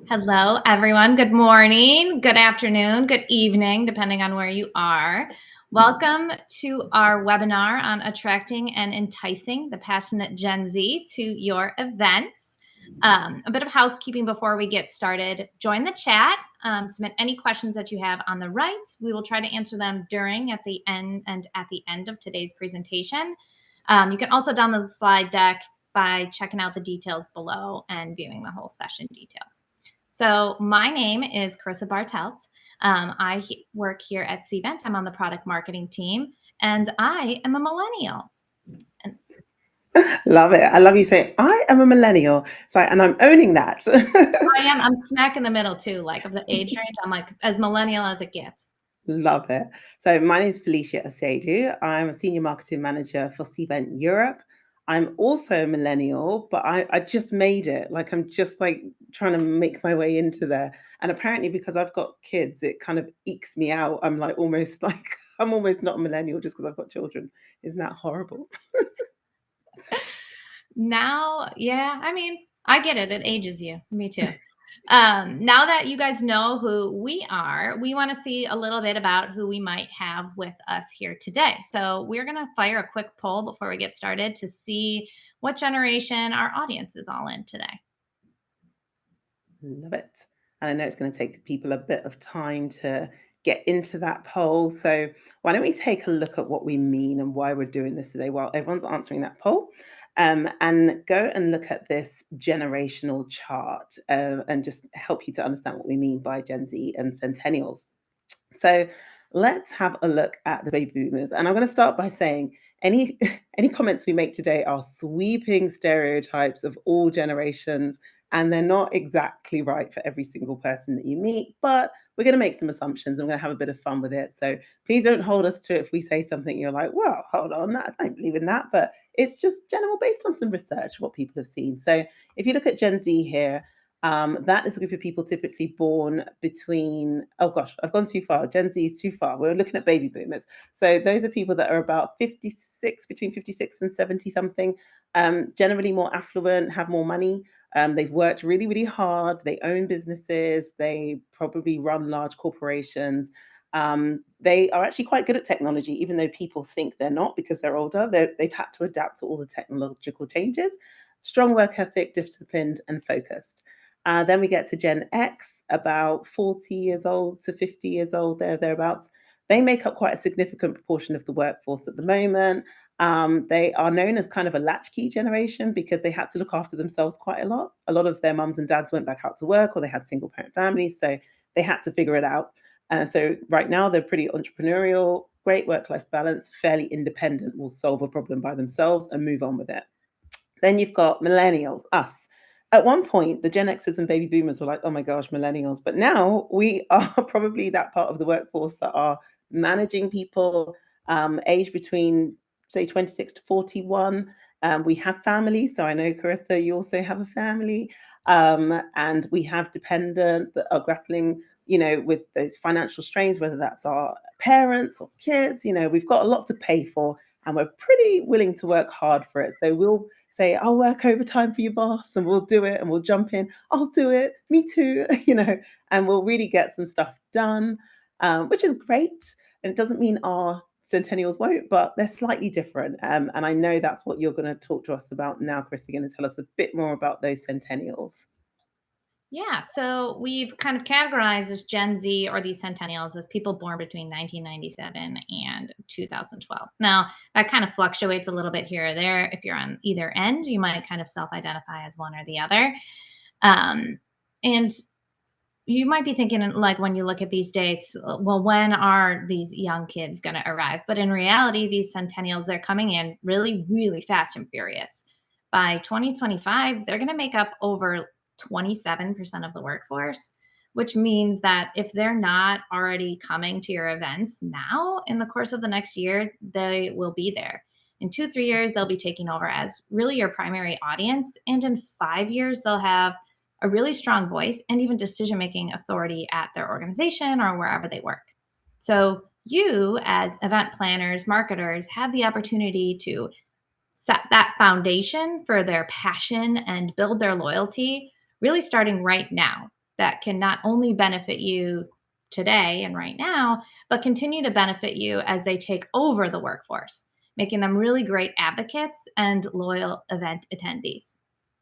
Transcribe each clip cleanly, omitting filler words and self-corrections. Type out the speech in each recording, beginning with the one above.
Hello, everyone. Good morning, good afternoon, good evening, depending on where you are. Welcome to our webinar on attracting and enticing the passionate Gen Z to your events. A bit of housekeeping before we get started. Join the chat, submit any questions that you have on the right. We will try to answer them during, at the end, and at the end of today's presentation. You can also download the slide deck by checking out the details below and viewing the whole session details. So my name is Carissa Bartelt. Work here at Cvent. I'm on the product marketing team, and I am a millennial. And Love it. I love you saying, I am a millennial. And I'm owning that. I'm smack in the middle too, like of the age range. I'm like as millennial as it gets. Love it. So my name is Felicia Asedu. I'm a senior marketing manager for Cvent Europe. I'm also a millennial, but I just made it. Like I'm just like trying to make my way into there. And apparently because I've got kids, it kind of ekes me out. I'm like almost like I'm almost not a millennial just because I've got children. Isn't that horrible? Now, yeah, I mean, I get it. It ages you. Me too. Now that you guys know who we are, we want to see a little bit about who we might have with us here today. So we're going to fire a quick poll before we get started to see what generation our audience is all in today. Love it. And I know it's going to take people a bit of time to get into that poll. So why don't we take a look at what we mean and why we're doing this today while everyone's answering that poll, and go and look at this generational chart and just help you to understand what we mean by Gen Z and Centennials. So let's have a look at the baby boomers. And I'm going to start by saying any any comments we make today are sweeping stereotypes of all generations, and they're not exactly right for every single person that you meet, but we're going to make some assumptions and we're going to have a bit of fun with it. So please don't hold us to it if we say something you're like, well, hold on, I don't believe in that. But it's just general based on some research, what people have seen. So if you look at Gen Z here, that is a group of people typically born between, oh gosh, I've gone too far. Gen Z is too far. We're looking at baby boomers. So those are people that are about 56, between 56 and 70 something, generally more affluent, have more money. They've worked really, really hard. They own businesses. They probably run large corporations. They are actually quite good at technology, even though people think they're not because they're older. They've had to adapt to all the technological changes. Strong work ethic, disciplined, and focused. Then we get to Gen X, about 40 years old to 50 years old, thereabouts. They make up quite a significant proportion of the workforce at the moment. They are known as kind of a latchkey generation because they had to look after themselves quite a lot. A lot of their mums and dads went back out to work or they had single parent families, so they had to figure it out. So right now they're pretty entrepreneurial, great work-life balance, fairly independent, will solve a problem by themselves and move on with it. Then you've got millennials, us. At one point, the Gen Xers and baby boomers were like, oh my gosh, millennials. But now we are probably that part of the workforce that are managing people aged between, say, 26 to 41. We have families. So I know, Carissa, you also have a family. And we have dependents that are grappling, with those financial strains, whether that's our parents or kids. We've got a lot to pay for and we're pretty willing to work hard for it. So we'll say, I'll work overtime for you, boss, and we'll do it and we'll jump in. I'll do it. Me too, and we'll really get some stuff done, which is great. And it doesn't mean our centennials won't, but they're slightly different. And I know that's what you're going to talk to us about now, Chris. You're going to tell us a bit more about those centennials. Yeah, so we've kind of categorized this Gen Z or these centennials as people born between 1997 and 2012. Now, that kind of fluctuates a little bit here or there. If you're on either end, you might kind of self identify as one or the other. Um, and you might be thinking, like, when you look at these dates, well, when are these young kids going to arrive? But in reality, these centennials, they're coming in really, really fast and furious. By 2025, they're going to make up over 27% of the workforce, which means that if they're not already coming to your events now, in the course of the next year, they will be there. In 2, 3 years, they'll be taking over as really your primary audience. And in 5 years, they'll have a really strong voice and even decision making authority at their organization or wherever they work. So, you, as event planners, marketers, have the opportunity to set that foundation for their passion and build their loyalty, really starting right now. that can not only benefit you today and right now, but continue to benefit you as they take over the workforce, making them really great advocates and loyal event attendees.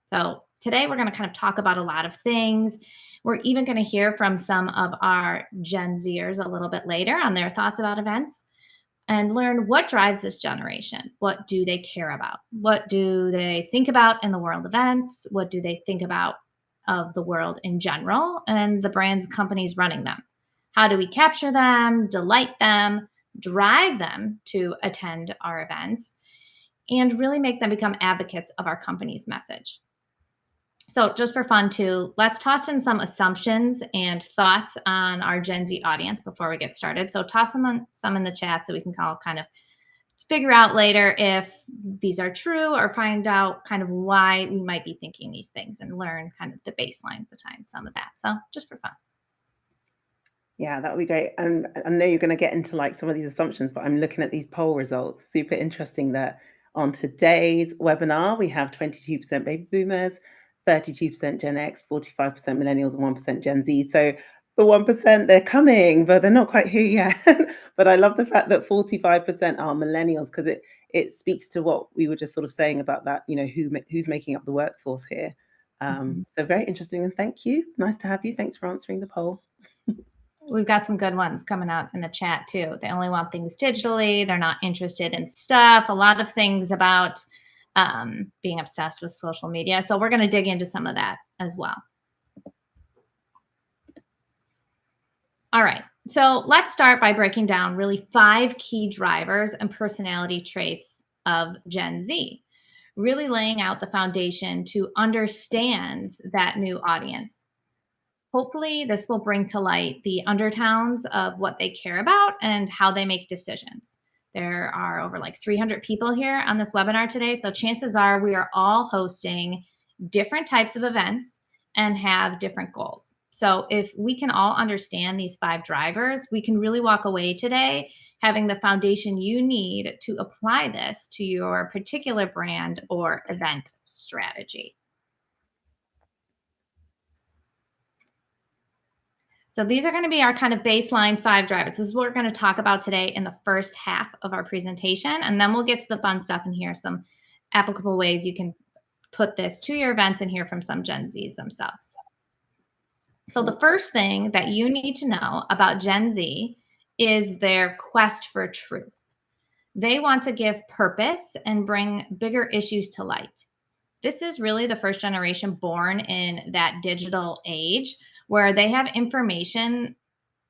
So, today we're going to kind of talk about a lot of things. We're even going to hear from some of our Gen Zers a little bit later on their thoughts about events and learn what drives this generation. What do they care about? What do they think about in the world events? What do they think about of the world in general and the brands companies running them? How do we capture them, delight them, drive them to attend our events, and really make them become advocates of our company's message? So, just for fun, too, let's toss in some assumptions and thoughts on our Gen Z audience before we get started. So, toss some in the chat so we can all kind of figure out later if these are true or find out kind of why we might be thinking these things and learn kind of the baseline behind some of that. So, just for fun. Yeah, that would be great. And I know you're going to get into like some of these assumptions, but I'm looking at these poll results. Super interesting that on today's webinar, we have 22% baby boomers, 32% Gen X, 45% millennials, and 1% Gen Z. So the 1%, they're coming, but they're not quite here yet. But I love the fact that 45% are millennials because it speaks to what we were just sort of saying about that, who's making up the workforce here. Mhm. So very interesting. And thank you. Nice to have you. Thanks for answering the poll. We've got some good ones coming out in the chat too. They only want things digitally. They're not interested in stuff. A lot of things about being obsessed with social media. So we're going to dig into some of that as well. All right. So let's start by breaking down really 5 key drivers and personality traits of Gen Z, really laying out the foundation to understand that new audience. Hopefully, this will bring to light the undertones of what they care about and how they make decisions. There are over like 300 people here on this webinar today. So chances are we are all hosting different types of events and have different goals. So if we can all understand these 5 drivers, we can really walk away today having the foundation you need to apply this to your particular brand or event strategy. So these are going to be our kind of baseline 5 drivers. This is what we're going to talk about today in the first half of our presentation. And then we'll get to the fun stuff and hear some applicable ways you can put this to your events and hear from some Gen Zs themselves. So the first thing that you need to know about Gen Z is their quest for truth. They want to give purpose and bring bigger issues to light. This is really the first generation born in that digital age where they have information,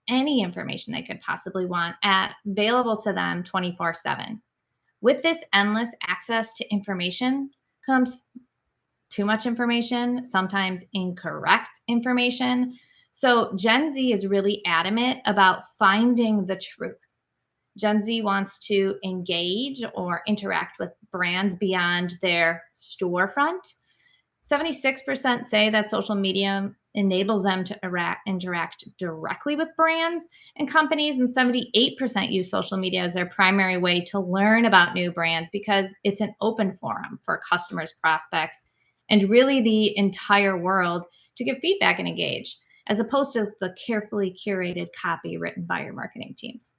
any information they could possibly want available to them 24/7. With this endless access to information comes too much information, sometimes incorrect information. So Gen Z is really adamant about finding the truth. Gen Z wants to engage or interact with brands beyond their storefront. 76% say that social media enables them to interact directly with brands and companies, and 78% use social media as their primary way to learn about new brands because it's an open forum for customers, prospects, and really the entire world to give feedback and engage, as opposed to the carefully curated copy written by your marketing teams.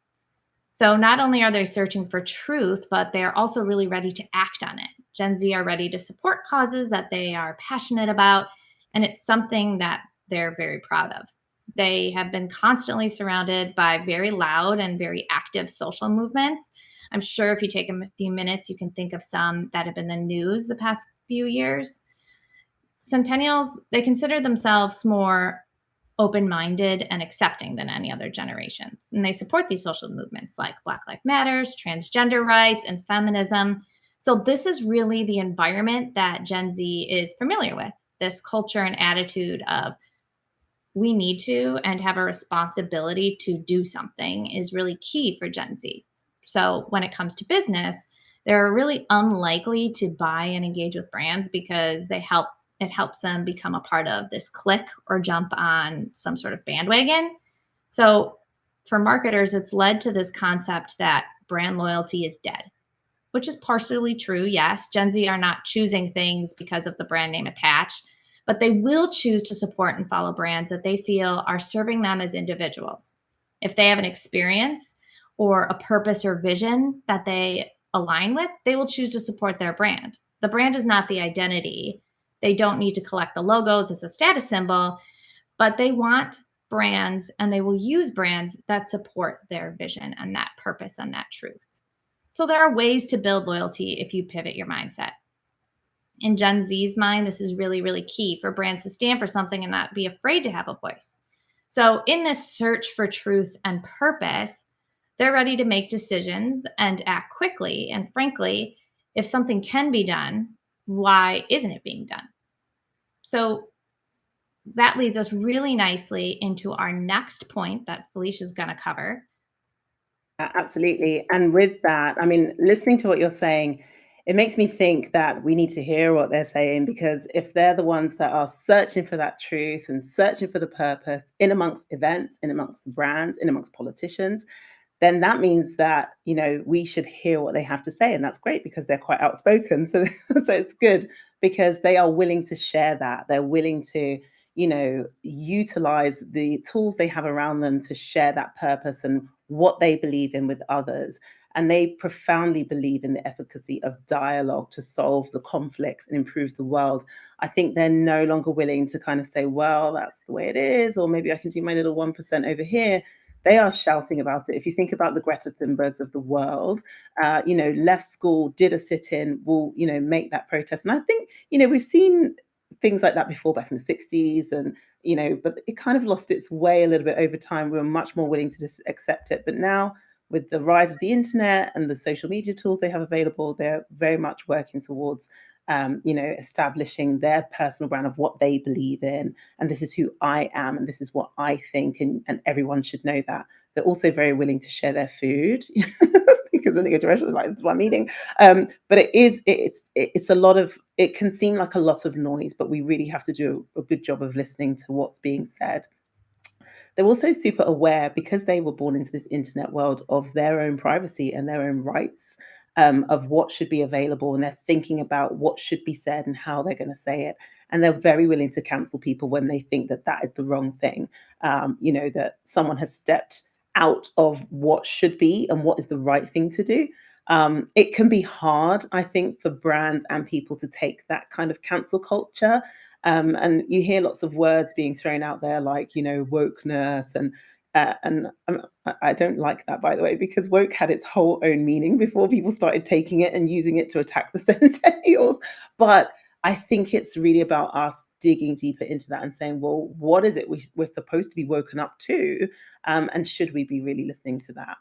So not only are they searching for truth, but they're also really ready to act on it. Gen Z are ready to support causes that they are passionate about, and it's something that they're very proud of. They have been constantly surrounded by very loud and very active social movements. I'm sure if you take a few minutes, you can think of some that have been in the news the past few years. Centennials, they consider themselves more open-minded and accepting than any other generation. And they support these social movements like Black Lives Matters, transgender rights, and feminism. So this is really the environment that Gen Z is familiar with. This culture and attitude of we need to and have a responsibility to do something is really key for Gen Z. So when it comes to business, they're really unlikely to buy and engage with brands because it helps them become a part of this clique or jump on some sort of bandwagon. So for marketers, it's led to this concept that brand loyalty is dead, which is partially true. Yes, Gen Z are not choosing things because of the brand name attached, but they will choose to support and follow brands that they feel are serving them as individuals. If they have an experience or a purpose or vision that they align with, they will choose to support their brand. The brand is not the identity. They don't need to collect the logos as a status symbol, but they want brands and they will use brands that support their vision and that purpose and that truth. So there are ways to build loyalty if you pivot your mindset. In Gen Z's mind, this is really, really key for brands to stand for something and not be afraid to have a voice. So, in this search for truth and purpose, they're ready to make decisions and act quickly. And frankly, if something can be done, why isn't it being done? So, that leads us really nicely into our next point that Felicia's going to cover. Absolutely. And with that, I mean, listening to what you're saying, it makes me think that we need to hear what they're saying, because if they're the ones that are searching for that truth and searching for the purpose in amongst events, in amongst the brands, in amongst politicians, then that means that, we should hear what they have to say. And that's great because they're quite outspoken. So, so it's good because they are willing to share that. They're willing to, utilize the tools they have around them to share that purpose and what they believe in with others. And they profoundly believe in the efficacy of dialogue to solve the conflicts and improve the world. I think they're no longer willing to kind of say, well, that's the way it is, or maybe I can do my little 1% over here. They are shouting about it. If you think about the Greta Thunbergs of the world, left school, did a sit-in, will, make that protest. And I think, we've seen things like that before back in the 60s, and but it kind of lost its way a little bit over time. We were much more willing to just accept it. But now, with the rise of the internet and the social media tools they have available, they're very much working towards establishing their personal brand of what they believe in. And this is who I am, and this is what I think, and everyone should know that. They're also very willing to share their food because when they go to restaurants, like, it's one eating. But it's a lot of, it can seem like a lot of noise, but we really have to do a good job of listening to what's being said. They're also super aware, because they were born into this internet world, of their own privacy and their own rights, of what should be available. And they're thinking about what should be said and how they're going to say it. And they're very willing to cancel people when they think that that is the wrong thing, that someone has stepped out of what should be and what is the right thing to do. It can be hard, I think, for brands and people to take that kind of cancel culture. And you hear lots of words being thrown out there, like, wokeness, and I don't like that, by the way, because woke had its whole own meaning before people started taking it and using it to attack the Centennials. But I think it's really about us digging deeper into that and saying, well, what is it we're supposed to be woken up to? And should we be really listening to that?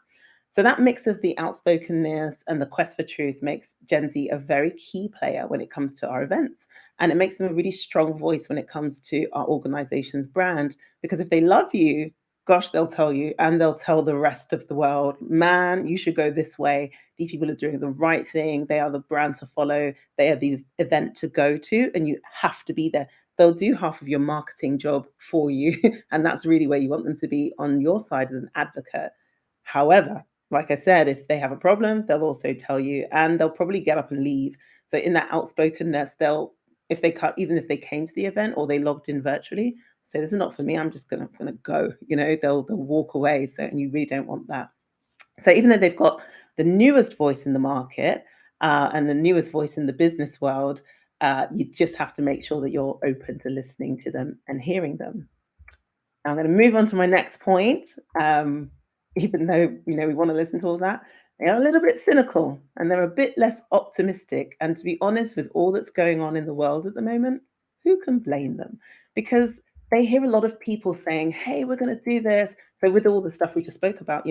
So that mix of the outspokenness and the quest for truth makes Gen Z a very key player when it comes to our events. And it makes them a really strong voice when it comes to our organization's brand. Because if they love you, gosh, they'll tell you, and they'll tell the rest of the world, man, you should go this way. These people are doing the right thing. They are the brand to follow. They are the event to go to, and you have to be there. They'll do half of your marketing job for you. And that's really where you want them to be, on your side as an advocate. However, like I said, if they have a problem, they'll also tell you, and they'll probably get up and leave. So in that outspokenness, if they cut, even if they came to the event or they logged in virtually, say, this is not for me, I'm just gonna go. They'll walk away. So, and you really don't want that. So even though they've got the newest voice in the market, and the newest voice in the business world, you just have to make sure that you're open to listening to them and hearing them. Now I'm going to move on to my next point. Even though we want to listen to all that, they are a little bit cynical and they're a bit less optimistic. And to be honest, with all that's going on in the world at the moment, who can blame them? Because they hear a lot of people saying, hey, we're going to do this. So with all the stuff we just spoke about,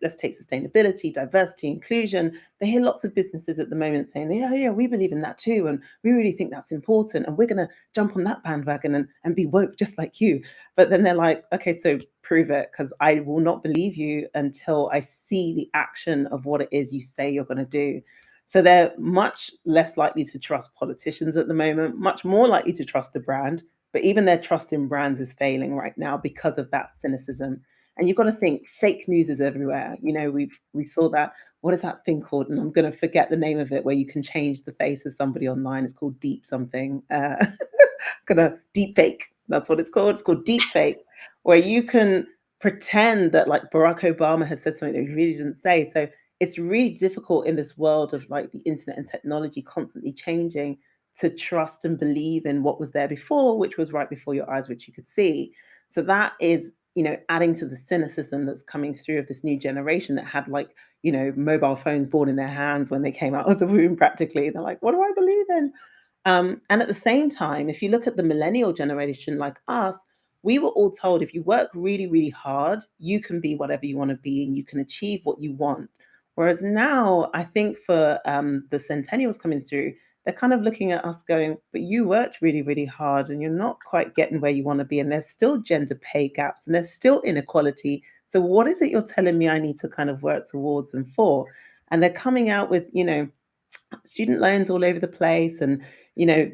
let's take sustainability, diversity, inclusion. They hear lots of businesses at the moment saying, yeah, we believe in that too. And we really think that's important. And we're going to jump on that bandwagon and be woke just like you. But then they're like, okay, so prove it, because I will not believe you until I see the action of what it is you say you're going to do. So they're much less likely to trust politicians at the moment, much more likely to trust a brand. But even their trust in brands is failing right now because of that cynicism. And you've got to think, fake news is everywhere. We saw that. What is that thing called? And I'm going to forget the name of it, where you can change the face of somebody online. It's called Deep something. gonna deep fake. That's what it's called. It's called deep fake, where you can pretend that like Barack Obama has said something that he really didn't say. So it's really difficult in this world of like the internet and technology constantly changing to trust and believe in what was there before, which was right before your eyes, which you could see. So that is, adding to the cynicism that's coming through of this new generation that had like, mobile phones born in their hands when they came out of the womb practically. They're like, what do I believe in? And at the same time, if you look at the millennial generation like us, we were all told if you work really, really hard, you can be whatever you want to be and you can achieve what you want. Whereas now, I think for the centennials coming through, they're kind of looking at us going, but you worked really, really hard and you're not quite getting where you want to be. And there's still gender pay gaps and there's still inequality. So, what is it you're telling me I need to kind of work towards and for? And they're coming out with, student loans all over the place and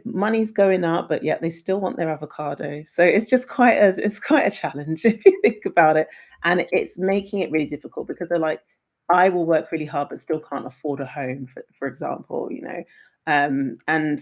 money's going up but yet they still want their avocado, so it's quite a challenge if you think about it, and it's making it really difficult because they're like, I will work really hard but still can't afford a home, for example, and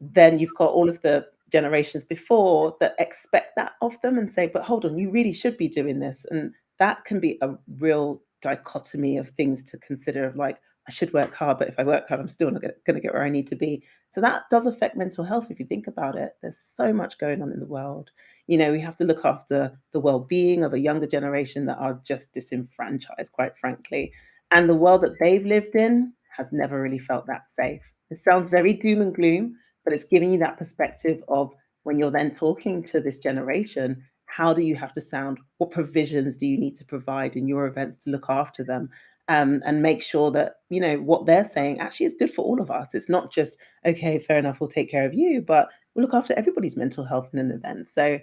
then you've got all of the generations before that expect that of them and say, but hold on, you really should be doing this. And that can be a real dichotomy of things to consider of like, I should work hard, but if I work hard, I'm still not going to get where I need to be. So that does affect mental health if you think about it. There's so much going on in the world. We have to look after the well-being of a younger generation that are just disenfranchised, quite frankly. And the world that they've lived in has never really felt that safe. It sounds very doom and gloom, but it's giving you that perspective of when you're then talking to this generation, how do you have to sound? What provisions do you need to provide in your events to look after them? And make sure that what they're saying actually is good for all of us. It's not just, okay, fair enough, we'll take care of you, but we'll look after everybody's mental health in an event. So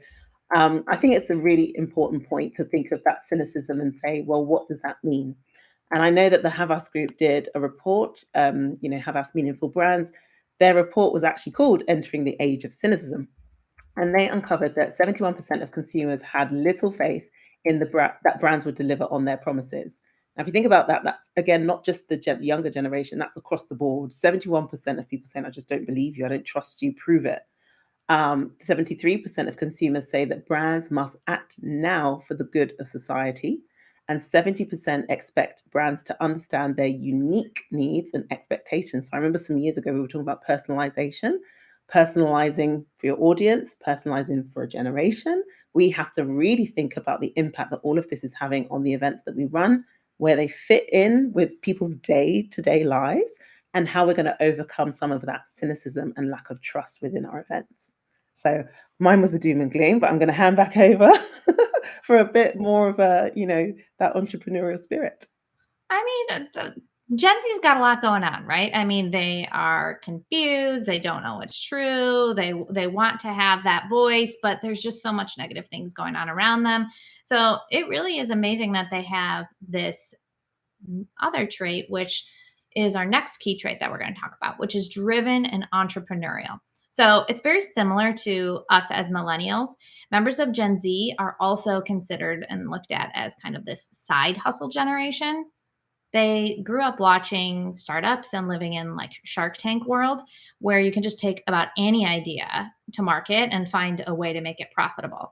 I think it's a really important point to think of that cynicism and say, well, what does that mean? And I know that the Havas Group did a report, Havas Meaningful Brands. Their report was actually called Entering the Age of Cynicism. And they uncovered that 71% of consumers had little faith in that brands would deliver on their promises. Now, if you think about that, that's again not just the younger generation, that's across the board. 71% of people saying, I just don't believe you, I don't trust you, prove it. 73% of consumers say that brands must act now for the good of society, and 70% expect brands to understand their unique needs and expectations. So I remember some years ago we were talking about personalization, personalizing for your audience, personalizing for a generation. We have to really think about the impact that all of this is having on the events that we run, where they fit in with people's day-to-day lives, and how we're going to overcome some of that cynicism and lack of trust within our events. So mine was the doom and gloom, but I'm going to hand back over for a bit more of that entrepreneurial spirit. I mean, Gen Z's got a lot going on, right? I mean, they are confused. They don't know what's true. They want to have that voice, but there's just so much negative things going on around them. So it really is amazing that they have this other trait, which is our next key trait that we're going to talk about, which is driven and entrepreneurial. So it's very similar to us as millennials. Members of Gen Z are also considered and looked at as kind of this side hustle generation. They grew up watching startups and living in like Shark Tank world, where you can just take about any idea to market and find a way to make it profitable.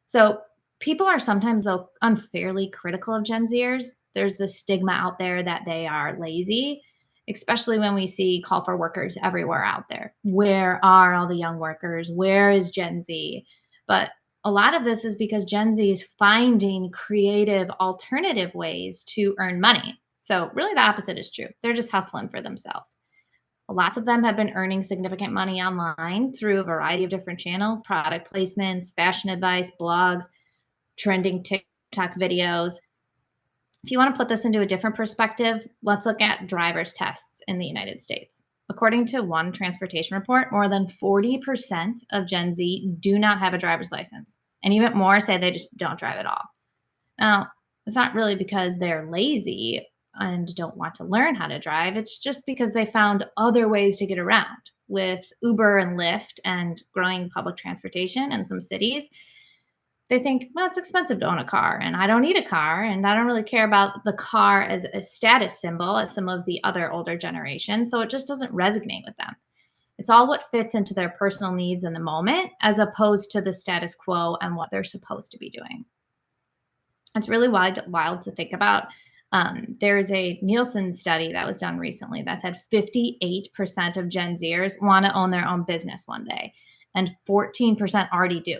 So people are sometimes though unfairly critical of Gen Zers. There's this stigma out there that they are lazy, especially when we see call for workers everywhere out there. Where are all the young workers? Where is Gen Z? But a lot of this is because Gen Z is finding creative alternative ways to earn money. So, really, the opposite is true. They're just hustling for themselves. Lots of them have been earning significant money online through a variety of different channels, product placements, fashion advice, blogs, trending TikTok videos. If you want to put this into a different perspective, let's look at driver's tests in the United States. According to one transportation report, more than 40% of Gen Z do not have a driver's license, and even more say they just don't drive at all. Now, it's not really because they're lazy and don't want to learn how to drive. It's just because they found other ways to get around with Uber and Lyft and growing public transportation in some cities. They think, well, it's expensive to own a car and I don't need a car. And I don't really care about the car as a status symbol as some of the other older generations. So it just doesn't resonate with them. It's all what fits into their personal needs in the moment, as opposed to the status quo and what they're supposed to be doing. It's really wild to think about. There's a Nielsen study that was done recently that said 58% of Gen Zers want to own their own business one day, and 14% already do,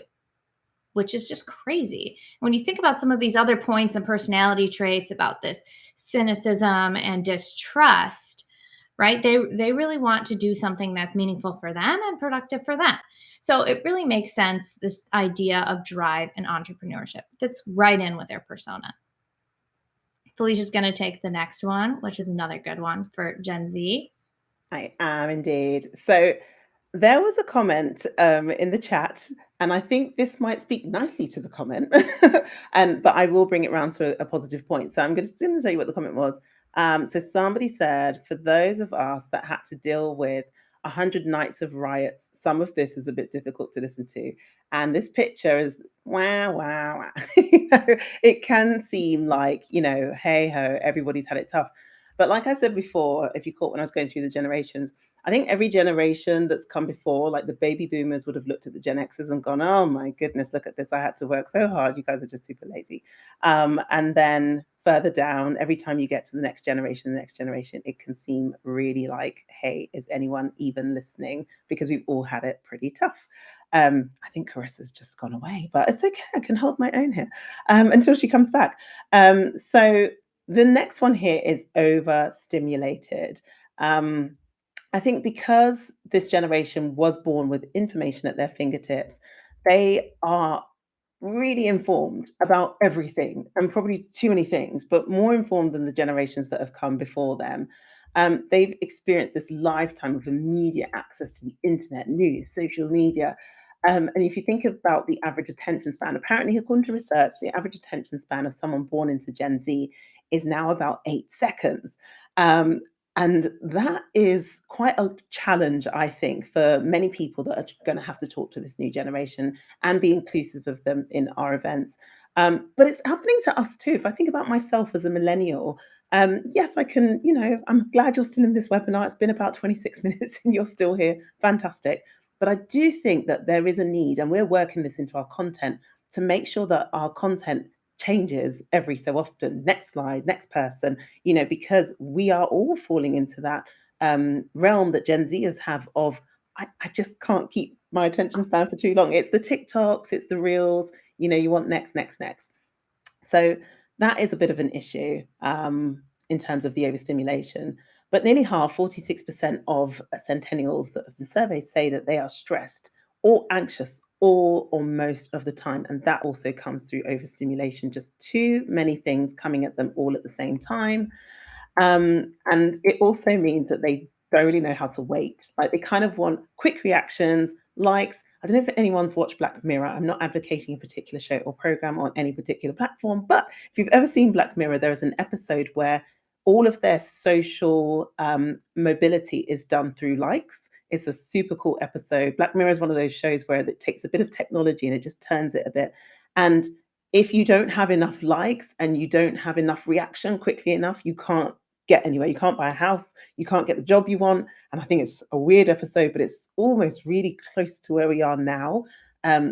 which is just crazy. When you think about some of these other points and personality traits about this cynicism and distrust, right? They really want to do something that's meaningful for them and productive for them. So it really makes sense. This idea of drive and entrepreneurship fits right in with their persona. Felicia's going to take the next one, which is another good one for Gen Z. I am indeed. So there was a comment in the chat, and I think this might speak nicely to the comment, but I will bring it round to a positive point. So I'm just going to tell you what the comment was. So somebody said, for those of us that had to deal with 100 nights of riots, some of this is a bit difficult to listen to. And this picture is wow, wow, wow. It can seem like, hey ho, everybody's had it tough. But like I said before, if you caught when I was going through the generations, I think every generation that's come before, like the baby boomers would have looked at the Gen Xers and gone, oh my goodness, look at this. I had to work so hard. You guys are just super lazy. And then further down, every time you get to the next generation, it can seem really like, hey, is anyone even listening? Because we've all had it pretty tough. I think Carissa's just gone away, but it's okay. I can hold my own here until she comes back. So the next one here is overstimulated. I think because this generation was born with information at their fingertips, they are really informed about everything and probably too many things, but more informed than the generations that have come before them. They've experienced this lifetime of immediate access to the internet, news, social media. And if you think about the average attention span, apparently, according to research, the average attention span of someone born into Gen Z is now about 8 seconds. Um, and that is quite a challenge, I think, for many people that are going to have to talk to this new generation and be inclusive of them in our events. But it's happening to us too. If I think about myself as a millennial, yes, I can, I'm glad you're still in this webinar. It's been about 26 minutes and you're still here. Fantastic. But I do think that there is a need, and we're working this into our content to make sure that our content changes every so often. Next slide, next person, because we are all falling into that realm that Gen Zers have of, I just can't keep my attention span for too long. It's the TikToks, it's the reels, you want next, next, next. So that is a bit of an issue in terms of the overstimulation. But nearly half, 46% of centennials that have been surveyed say that they are stressed or anxious all or most of the time. And that also comes through overstimulation, just too many things coming at them all at the same time. And it also means that they don't really know how to wait. Like they kind of want quick reactions, likes. I don't know if anyone's watched Black Mirror. I'm not advocating a particular show or program on any particular platform, but if you've ever seen Black Mirror, there is an episode where all of their social mobility is done through likes. It's a super cool episode. Black Mirror is one of those shows where it takes a bit of technology and it just turns it a bit. And if you don't have enough likes and you don't have enough reaction quickly enough, you can't get anywhere. You can't buy a house, you can't get the job you want. And I think it's a weird episode, but it's almost really close to where we are now,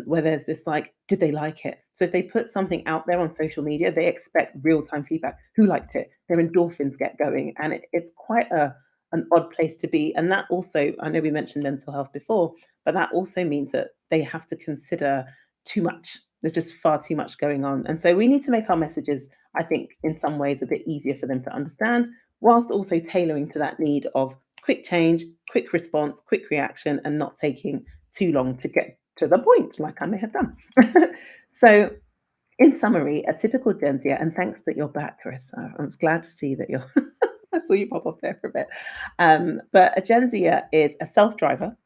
where there's this like, did they like it? So if they put something out there on social media, they expect real-time feedback. Who liked it? Their endorphins get going. And it's quite an odd place to be. And that also, I know we mentioned mental health before, but that also means that they have to consider too much. There's just far too much going on. And so we need to make our messages, I think, in some ways a bit easier for them to understand, whilst also tailoring to that need of quick change, quick response, quick reaction, and not taking too long to get to the point, like I may have done. So, in summary, a typical Gen Z, and thanks that you're back, Carissa. I was glad to see that you're. I saw you pop off there for a bit. But a Gen Zer is a self driver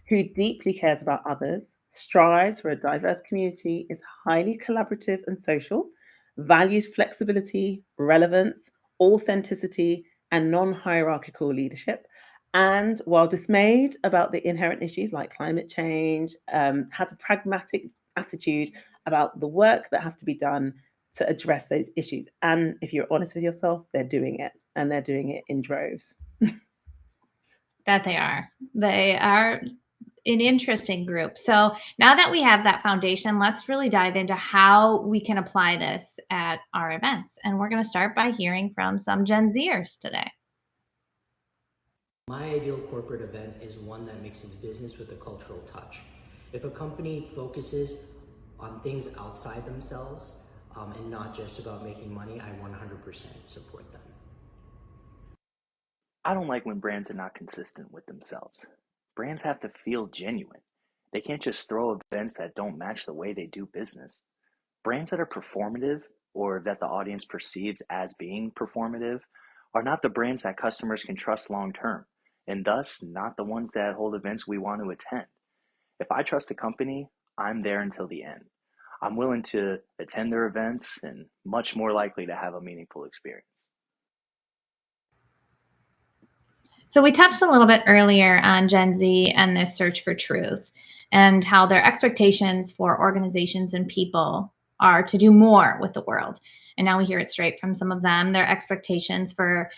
who deeply cares about others, strives for a diverse community, is highly collaborative and social, values flexibility, relevance, authenticity, and non hierarchical leadership. And while dismayed about the inherent issues like climate change, has a pragmatic attitude about the work that has to be done to address those issues. And if you're honest with yourself, they're doing it, and they're doing it in droves. That they are. They are an interesting group. So now that we have that foundation, let's really dive into how we can apply this at our events. And we're going to start by hearing from some Gen Zers today. My ideal corporate event is one that mixes business with a cultural touch. If a company focuses on things outside themselves and not just about making money, I 100% support them. I don't like when brands are not consistent with themselves. Brands have to feel genuine. They can't just throw events that don't match the way they do business. Brands that are performative or that the audience perceives as being performative are not the brands that customers can trust long term, and thus not the ones that hold events we want to attend. If I trust a company, I'm there until the end. I'm willing to attend their events and much more likely to have a meaningful experience. So we touched a little bit earlier on Gen Z and this search for truth and how their expectations for organizations and people are to do more with the world. And now we hear it straight from some of them, their expectations for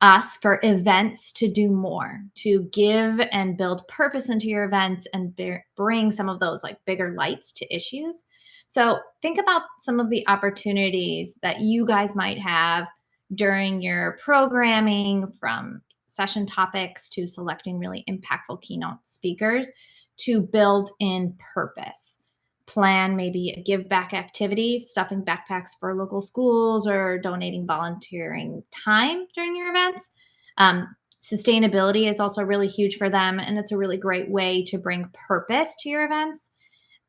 us, for events to do more, to give and build purpose into your events and bring some of those like bigger lights to issues. So think about some of the opportunities that you guys might have during your programming, from session topics to selecting really impactful keynote speakers, to build in purpose. Plan maybe a give back activity, stuffing backpacks for local schools or donating volunteering time during your events. Sustainability is also really huge for them, and it's a really great way to bring purpose to your events.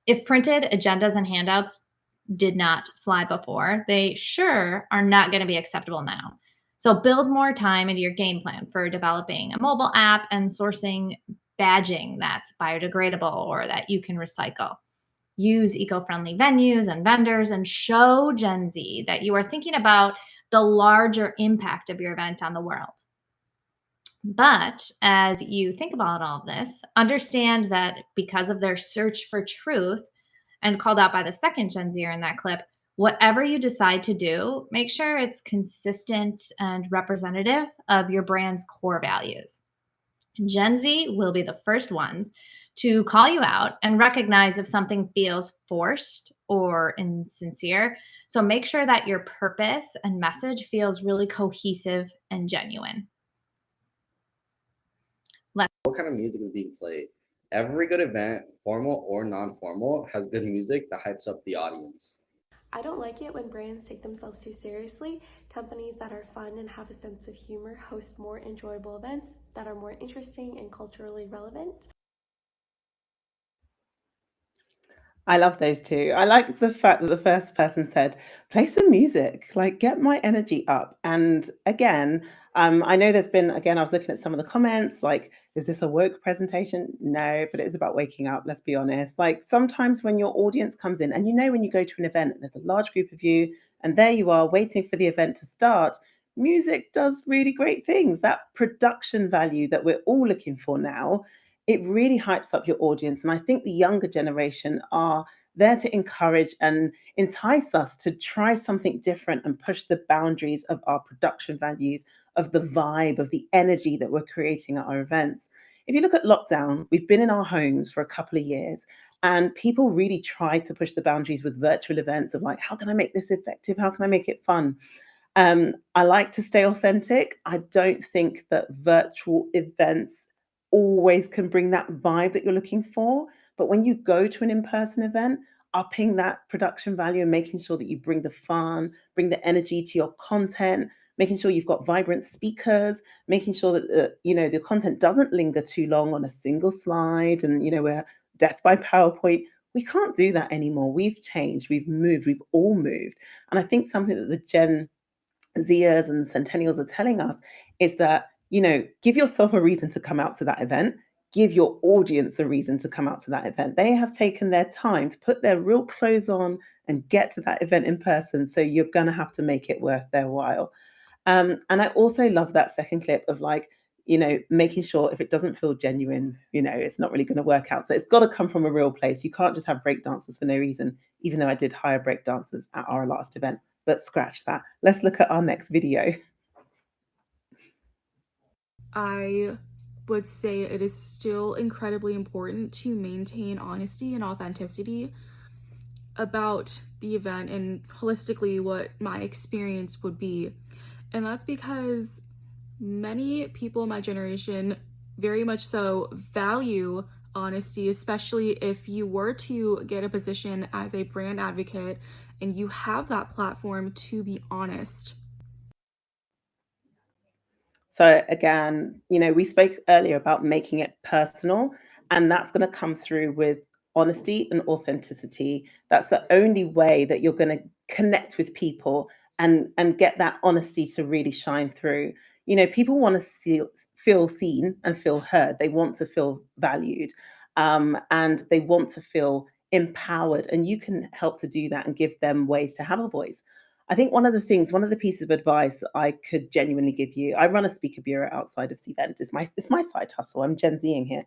If printed agendas and handouts did not fly before, they sure are not going to be acceptable now. So build more time into your game plan for developing a mobile app and sourcing badging that's biodegradable or that you can recycle. Use eco-friendly venues and vendors and show Gen Z that you are thinking about the larger impact of your event on the world. But as you think about all of this, understand that because of their search for truth, and called out by the second Gen Zer in that clip, whatever you decide to do, make sure it's consistent and representative of your brand's core values. Gen Z will be the first ones to call you out and recognize if something feels forced or insincere. So make sure that your purpose and message feels really cohesive and genuine. What kind of music is being played? Every good event, formal or non-formal, has good music that hypes up the audience. I don't like it when brands take themselves too seriously. Companies that are fun and have a sense of humor host more enjoyable events that are more interesting and culturally relevant. I love those two. I like the fact that the first person said, "Play some music, like get my energy up." And again, I know there's been again, I was looking at some of the comments, like, "Is this a woke presentation?" No, but it is about waking up, let's be honest. Like sometimes when your audience comes in, and you know when you go to an event, there's a large group of you, and there you are waiting for the event to start. Music does really great things. That production value that we're all looking for now, it really hypes up your audience. And I think the younger generation are there to encourage and entice us to try something different and push the boundaries of our production values, of the vibe, of the energy that we're creating at our events. If you look at lockdown, we've been in our homes for a couple of years, and people really try to push the boundaries with virtual events of like, how can I make this effective? How can I make it fun? I like to stay authentic. I don't think that virtual events always can bring that vibe that you're looking for. But when you go to an in-person event, upping that production value and making sure that you bring the fun, bring the energy to your content, making sure you've got vibrant speakers, making sure that the content doesn't linger too long on a single slide, and we're death by PowerPoint. We can't do that anymore. We've changed, we've moved, we've all moved. And I think something that the Gen Zers and Centennials are telling us is that, give yourself a reason to come out to that event. Give your audience a reason to come out to that event. They have taken their time to put their real clothes on and get to that event in person. So you're going to have to make it worth their while. And I also love that second clip of like, making sure if it doesn't feel genuine, it's not really going to work out. So it's got to come from a real place. You can't just have break dancers for no reason, even though I did hire break dancers at our last event. But scratch that. Let's look at our next video. I would say it is still incredibly important to maintain honesty and authenticity about the event and holistically what my experience would be. And that's because many people in my generation very much so value honesty, especially if you were to get a position as a brand advocate and you have that platform to be honest. So again, we spoke earlier about making it personal, and that's going to come through with honesty and authenticity. That's the only way that you're going to connect with people and get that honesty to really shine through. People want to feel seen and feel heard. They want to feel valued, and they want to feel empowered. And you can help to do that and give them ways to have a voice. I think one of the pieces of advice I could genuinely give you, I run a speaker bureau outside of Cvent. It's my side hustle. I'm Gen Zing here.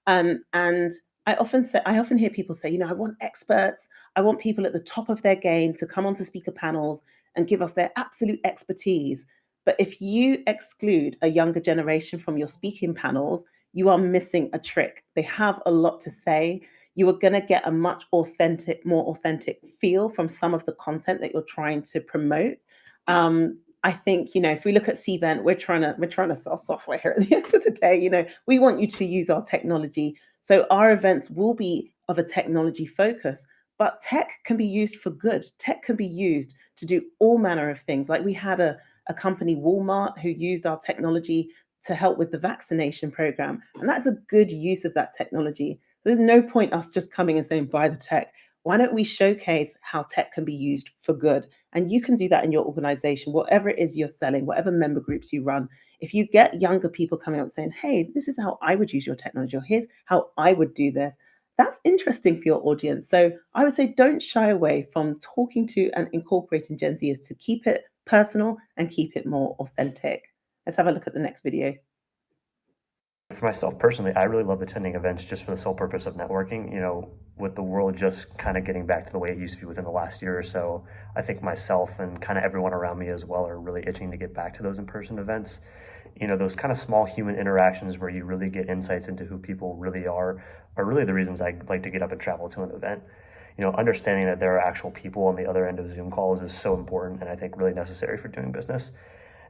And I often hear people say, I want experts, I want people at the top of their game to come onto speaker panels and give us their absolute expertise. But if you exclude a younger generation from your speaking panels, you are missing a trick. They have a lot to say. You are going to get a much more authentic feel from some of the content that you're trying to promote. I think, if we look at Cvent, we're trying to sell software here at the end of the day. We want you to use our technology. So our events will be of a technology focus, but tech can be used for good. Tech can be used to do all manner of things. Like we had a company, Walmart, who used our technology to help with the vaccination program. And that's a good use of that technology. There's no point us just coming and saying, buy the tech. Why don't we showcase how tech can be used for good? And you can do that in your organization, whatever it is you're selling, whatever member groups you run. If you get younger people coming up saying, hey, this is how I would use your technology, or here's how I would do this, that's interesting for your audience. So I would say don't shy away from talking to and incorporating Gen Zers to keep it personal and keep it more authentic. Let's have a look at the next video. For myself personally, I really love attending events just for the sole purpose of networking. With the world just kind of getting back to the way it used to be within the last year or so, I think myself and kind of everyone around me as well are really itching to get back to those in-person events. Those kind of small human interactions where you really get insights into who people really are really the reasons I like to get up and travel to an event. Understanding that there are actual people on the other end of Zoom calls is so important, and I think really necessary for doing business.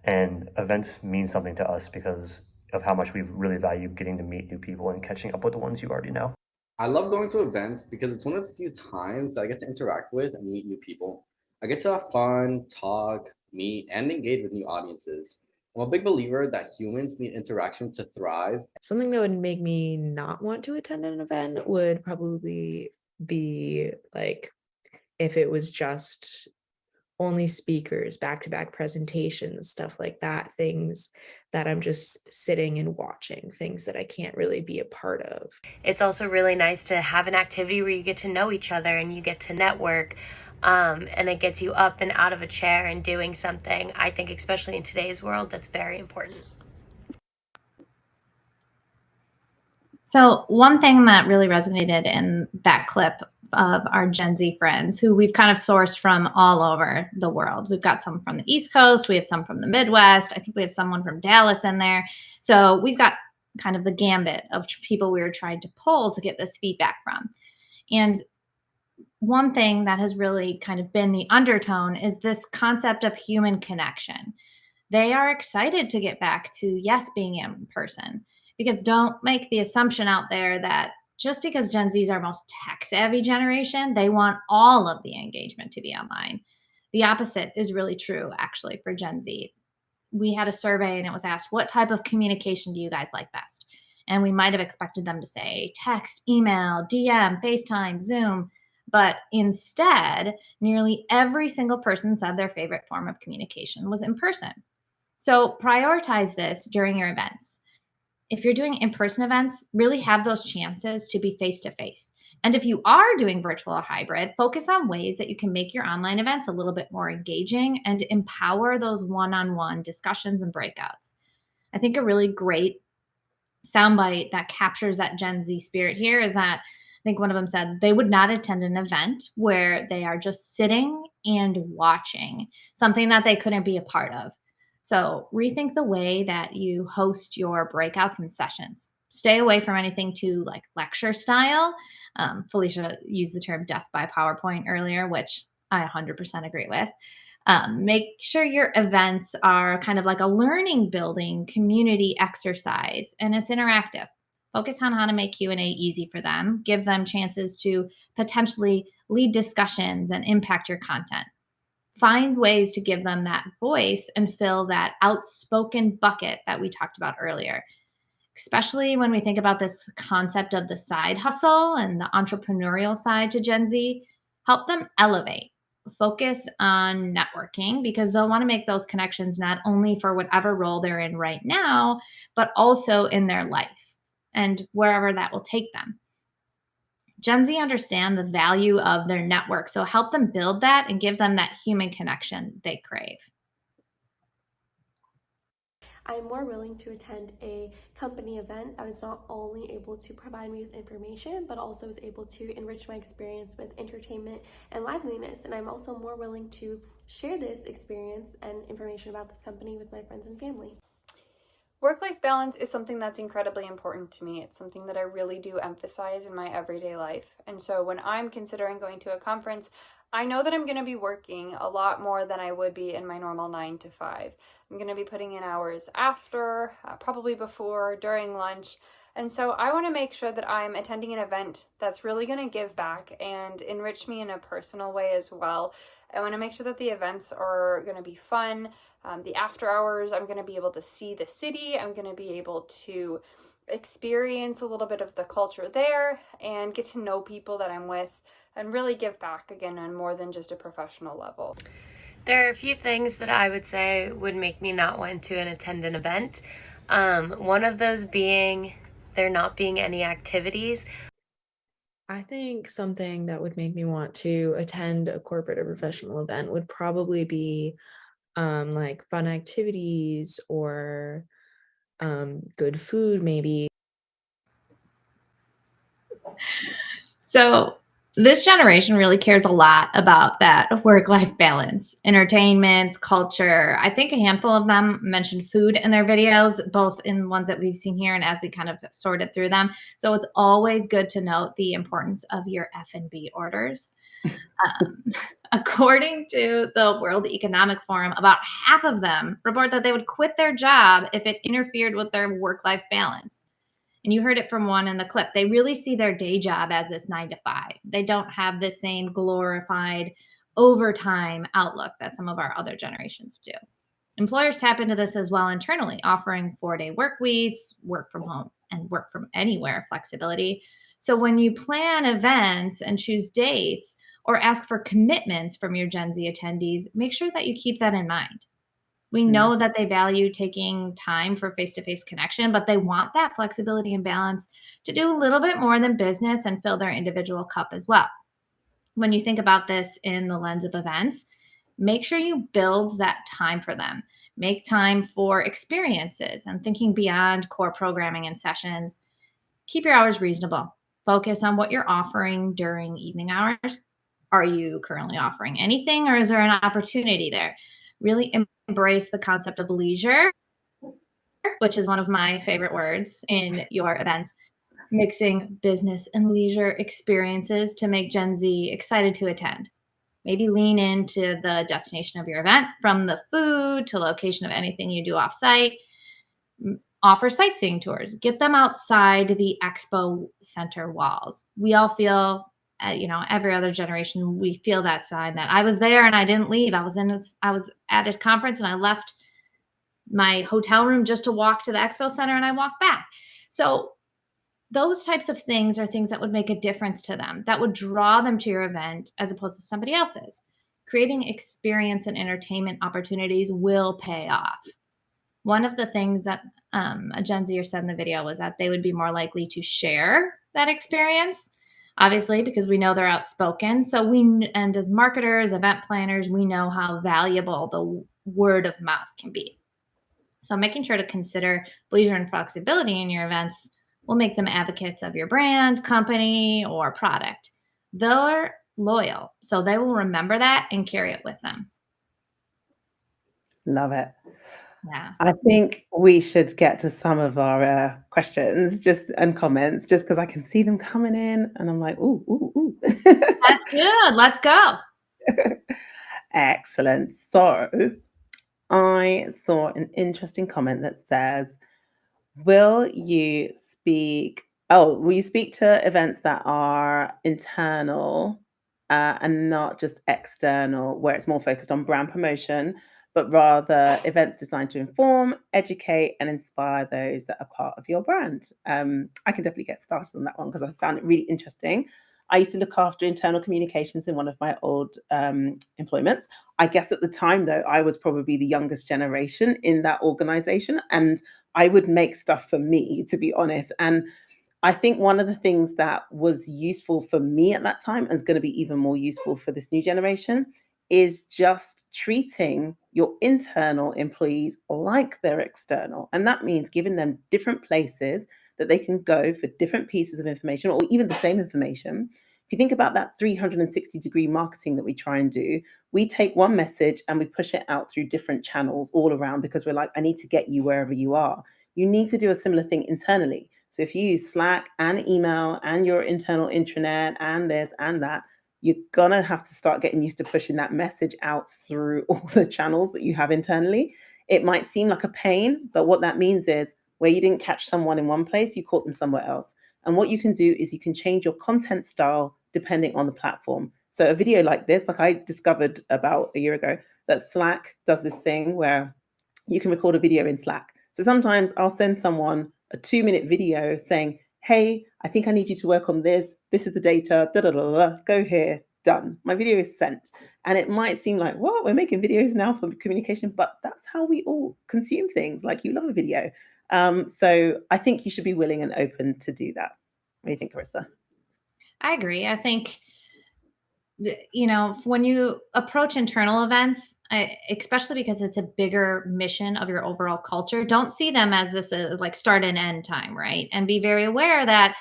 And events mean something to us because of how much we really value getting to meet new people and catching up with the ones you already know. I love going to events because it's one of the few times that I get to interact with and meet new people. I get to have fun, talk, meet, and engage with new audiences. I'm a big believer that humans need interaction to thrive. Something that would make me not want to attend an event would probably be like if it was just only speakers, back-to-back presentations, stuff like that, things that I'm just sitting and watching, things that I can't really be a part of. It's also really nice to have an activity where you get to know each other and you get to network, and it gets you up and out of a chair and doing something. I think especially in today's world, that's very important. So one thing that really resonated in that clip of our Gen Z friends, who we've kind of sourced from all over the world. We've got some from the East Coast. We have some from the Midwest. I think we have someone from Dallas in there. So we've got kind of the gambit of people we were trying to pull to get this feedback from. And one thing that has really kind of been the undertone is this concept of human connection. They are excited to get back to, yes, being in person, because don't make the assumption out there that just because Gen Z is our most tech-savvy generation, they want all of the engagement to be online. The opposite is really true, actually, for Gen Z. We had a survey and it was asked, what type of communication do you guys like best? And we might have expected them to say text, email, DM, FaceTime, Zoom. But instead, nearly every single person said their favorite form of communication was in person. So prioritize this during your events. If you're doing in-person events, really have those chances to be face-to-face. And if you are doing virtual or hybrid, focus on ways that you can make your online events a little bit more engaging and empower those one-on-one discussions and breakouts. I think a really great soundbite that captures that Gen Z spirit here is that I think one of them said they would not attend an event where they are just sitting and watching something that they couldn't be a part of. So rethink the way that you host your breakouts and sessions. Stay away from anything too like lecture style. Felicia used the term death by PowerPoint earlier, which I 100% agree with. Make sure your events are kind of like a learning building community exercise and it's interactive. Focus on how to make Q&A easy for them. Give them chances to potentially lead discussions and impact your content. Find ways to give them that voice and fill that outspoken bucket that we talked about earlier, especially when we think about this concept of the side hustle and the entrepreneurial side to Gen Z. Help them elevate. Focus on networking because they'll want to make those connections not only for whatever role they're in right now, but also in their life and wherever that will take them. Gen Z understand the value of their network, so help them build that and give them that human connection they crave. I'm more willing to attend a company event that is not only able to provide me with information, but also is able to enrich my experience with entertainment and liveliness. And I'm also more willing to share this experience and information about this company with my friends and family. Work-life balance is something that's incredibly important to me. It's something that I really do emphasize in my everyday life. And so when I'm considering going to a conference, I know that I'm going to be working a lot more than I would be in my normal 9 to 5. I'm going to be putting in hours after, probably before, during lunch. And so I want to make sure that I'm attending an event that's really going to give back and enrich me in a personal way as well. I want to make sure that the events are going to be fun. The after hours, I'm going to be able to see the city. I'm going to be able to experience a little bit of the culture there and get to know people that I'm with and really give back again on more than just a professional level. There are a few things that I would say would make me not want to attend an event. One of those being there not being any activities. I think something that would make me want to attend a corporate or professional event would probably be like fun activities or good food, maybe. So this generation really cares a lot about that work-life balance, entertainment, culture. I think a handful of them mentioned food in their videos, both in ones that we've seen here and as we kind of sorted through them. So it's always good to note the importance of your F&B orders. According to the World Economic Forum, about half of them report that they would quit their job if it interfered with their work-life balance. And you heard it from one in the clip. They really see their day job as this 9 to 5. They don't have the same glorified overtime outlook that some of our other generations do. Employers tap into this as well internally, offering 4-day work weeks, work from home, and work from anywhere flexibility. So when you plan events and choose dates or ask for commitments from your Gen Z attendees, make sure that you keep that in mind. We know that they value taking time for face-to-face connection, but they want that flexibility and balance to do a little bit more than business and fill their individual cup as well. When you think about this in the lens of events, make sure you build that time for them. Make time for experiences and thinking beyond core programming and sessions. Keep your hours reasonable. Focus on what you're offering during evening hours. Are you currently offering anything, or is there an opportunity there? Really embrace the concept of leisure, which is one of my favorite words in your events. Mixing business and leisure experiences to make Gen Z excited to attend. Maybe lean into the destination of your event, from the food to location of anything you do offsite. Offer sightseeing tours. Get them outside the expo center walls. We all feel, every other generation, we feel that sign that I was there and I didn't leave. I was at a conference and I left my hotel room just to walk to the expo center and I walked back. So those types of things are things that would make a difference to them, that would draw them to your event as opposed to somebody else's. Creating experience and entertainment opportunities will pay off. One of the things that a Gen Zer said in the video was that they would be more likely to share that experience, obviously, because we know they're outspoken. So and as marketers, event planners, we know how valuable the word of mouth can be. So making sure to consider leisure and flexibility in your events will make them advocates of your brand, company, or product. They're loyal, so they will remember that and carry it with them. Love it. Yeah. I think we should get to some of our questions just and comments just because I can see them coming in and I'm like, ooh, ooh, ooh. That's good. Let's go. Excellent. So I saw an interesting comment that says, will you speak to events that are internal and not just external, where it's more focused on brand promotion, but rather events designed to inform, educate, and inspire those that are part of your brand? I can definitely get started on that one because I found it really interesting. I used to look after internal communications in one of my old employments. I guess at the time, though, I was probably the youngest generation in that organization. And I would make stuff for me, to be honest. And I think one of the things that was useful for me at that time and is going to be even more useful for this new generation is just treating your internal employees like they're external. And that means giving them different places that they can go for different pieces of information or even the same information. If you think about that 360-degree marketing that we try and do, we take one message and we push it out through different channels all around because we're like, I need to get you wherever you are. You need to do a similar thing internally. So if you use Slack and email and your internal intranet and this and that, you're gonna have to start getting used to pushing that message out through all the channels that you have internally. It might seem like a pain, but what that means is where you didn't catch someone in one place, you caught them somewhere else. And what you can do is you can change your content style depending on the platform. So a video like this, like I discovered about a year ago, that Slack does this thing where you can record a video in Slack. So sometimes I'll send someone a 2-minute video saying, hey, I think I need you to work on this. This is the data, da da da da, go here, done. My video is sent. And it might seem like, what, we're making videos now for communication, but that's how we all consume things. Like you love a video. So I think you should be willing and open to do that. What do you think, Carissa? I agree. I think, when you approach internal events, especially because it's a bigger mission of your overall culture, don't see them as this like start and end time, right? And be very aware that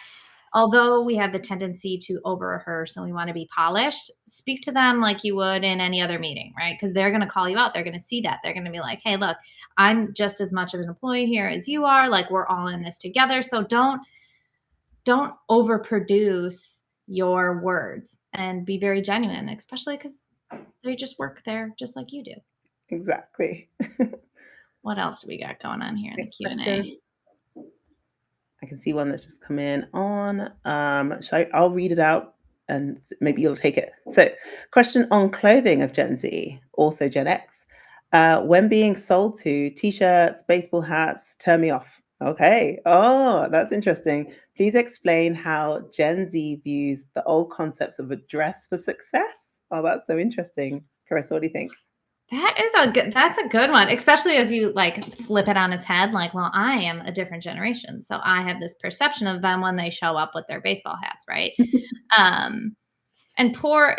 although we have the tendency to over rehearse and we want to be polished, speak to them like you would in any other meeting, right? Because they're going to call you out. They're going to see that. They're going to be like, hey, look, I'm just as much of an employee here as you are. Like we're all in this together. So don't overproduce your words and be very genuine, especially because they just work there just like you do. Exactly. What else do we got going on here in the Next Q&A? question. I can see one that's just come in on. I'll read it out and maybe you'll take it. So, question on clothing of Gen Z, also Gen X. When being sold to t-shirts, baseball hats, turn me off. Okay. Oh, that's interesting. Please explain how Gen Z views the old concepts of a dress for success. Oh, that's so interesting. Carissa, what do you think? That's a good one, especially as you like flip it on its head. Like, well, I am a different generation, so I have this perception of them when they show up with their baseball hats, right? And poor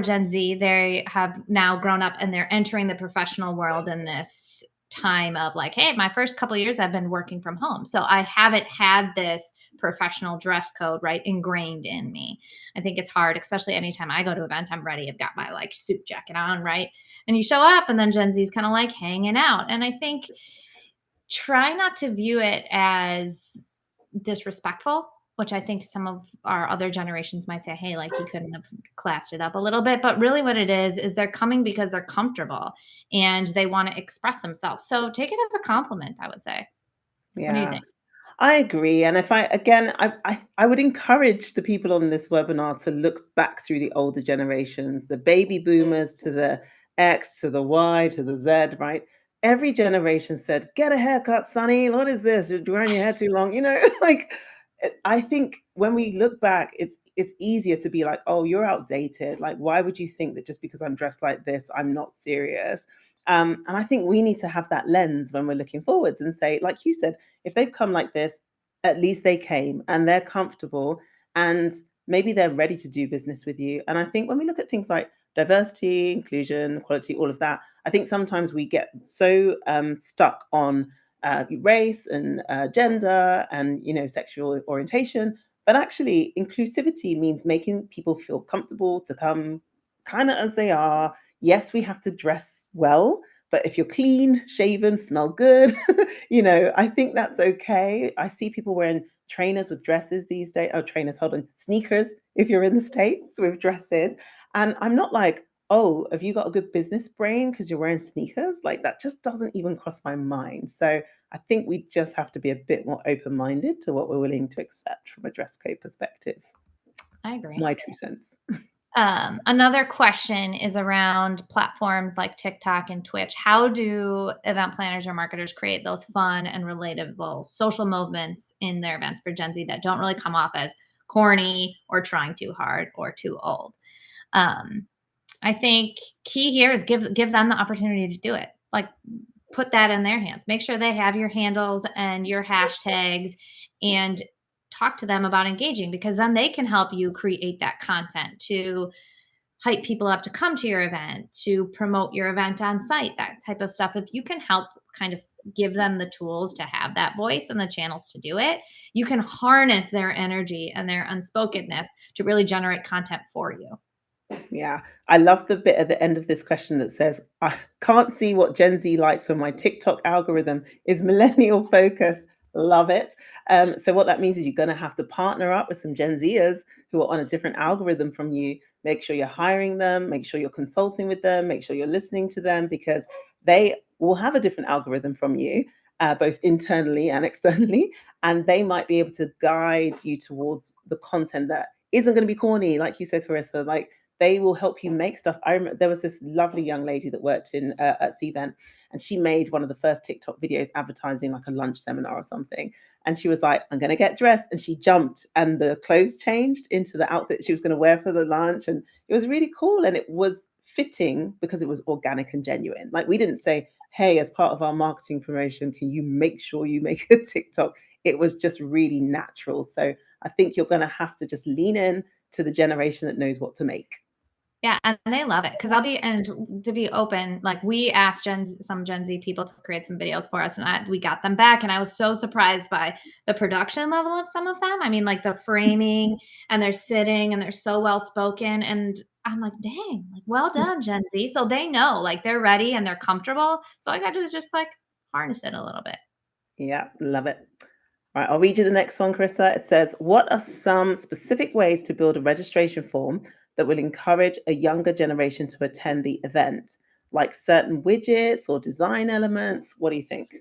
Gen Z, they have now grown up and they're entering the professional world in this time of like, hey, my first couple of years I've been working from home. So I haven't had this professional dress code, right, ingrained in me. I think it's hard, especially anytime I go to an event, I'm ready. I've got my like suit jacket on, right? And you show up and then Gen Z's kind of like hanging out. And I think try not to view it as disrespectful, which I think some of our other generations might say, hey, like you couldn't have classed it up a little bit. But really what it is they're coming because they're comfortable and they want to express themselves. So take it as a compliment, I would say. What do you Yeah. think? I agree. And if I would encourage the people on this webinar to look back through the older generations, the baby boomers to the X to the Y to the Z, right? Every generation said, get a haircut, Sonny. What is this? You're growing your hair too long. Like I think when we look back, it's easier to be like, oh, you're outdated. Like, why would you think that just because I'm dressed like this, I'm not serious? And I think we need to have that lens when we're looking forwards and say, like you said, if they've come like this, at least they came and they're comfortable and maybe they're ready to do business with you. And I think when we look at things like diversity, inclusion, equality, all of that, I think sometimes we get so stuck on race and gender and sexual orientation. But actually, inclusivity means making people feel comfortable to come kind of as they are. Yes, we have to dress well, But if you're clean, shaven, smell good, I think that's okay. I see people wearing trainers with dresses these days. Oh, trainers, hold on, sneakers if you're in the States with dresses. And I'm not like, oh, have you got a good business brain because you're wearing sneakers? Like that just doesn't even cross my mind. So I think we just have to be a bit more open minded to what we're willing to accept from a dress code perspective. I agree. My 2 cents. Another question is around platforms like TikTok and Twitch. How do event planners or marketers create those fun and relatable social movements in their events for Gen Z that don't really come off as corny or trying too hard or too old? Um, I think key here is give them the opportunity to do it. Like put that in their hands. Make sure they have your handles and your hashtags and talk to them about engaging because then they can help you create that content to hype people up to come to your event, to promote your event on site, that type of stuff. If you can help kind of give them the tools to have that voice and the channels to do it, you can harness their energy and their unspokenness to really generate content for you. Yeah, I love the bit at the end of this question that says, I can't see what Gen Z likes when my TikTok algorithm is millennial focused. Love it. So, what that means is you're going to have to partner up with some Gen Zers who are on a different algorithm from you. Make sure you're hiring them, make sure you're consulting with them, make sure you're listening to them because they will have a different algorithm from you, both internally and externally. And they might be able to guide you towards the content that isn't going to be corny, like you said, Carissa. Like, they will help you make stuff. I remember there was this lovely young lady that worked in at Cvent, and she made one of the first TikTok videos advertising like a lunch seminar or something. And she was like, "I'm going to get dressed," and she jumped, and the clothes changed into the outfit she was going to wear for the lunch, and it was really cool, and it was fitting because it was organic and genuine. Like we didn't say, "Hey, as part of our marketing promotion, can you make sure you make a TikTok?" It was just really natural. So I think you're going to have to just lean in to the generation that knows what to make. Yeah, and they love it because to be open, like we asked some Gen Z people to create some videos for us, and we got them back, and I was so surprised by the production level of some of them. I mean, like the framing, and they're sitting, and they're so well spoken, and I'm like, dang, like well done, Gen Z. So they know, like they're ready and they're comfortable. So all I got to do is just like harness it a little bit. Yeah, love it. All right, I'll read you the next one, Carissa. It says, what are some specific ways to build a registration form that will encourage a younger generation to attend the event? Like certain widgets or design elements? What do you think?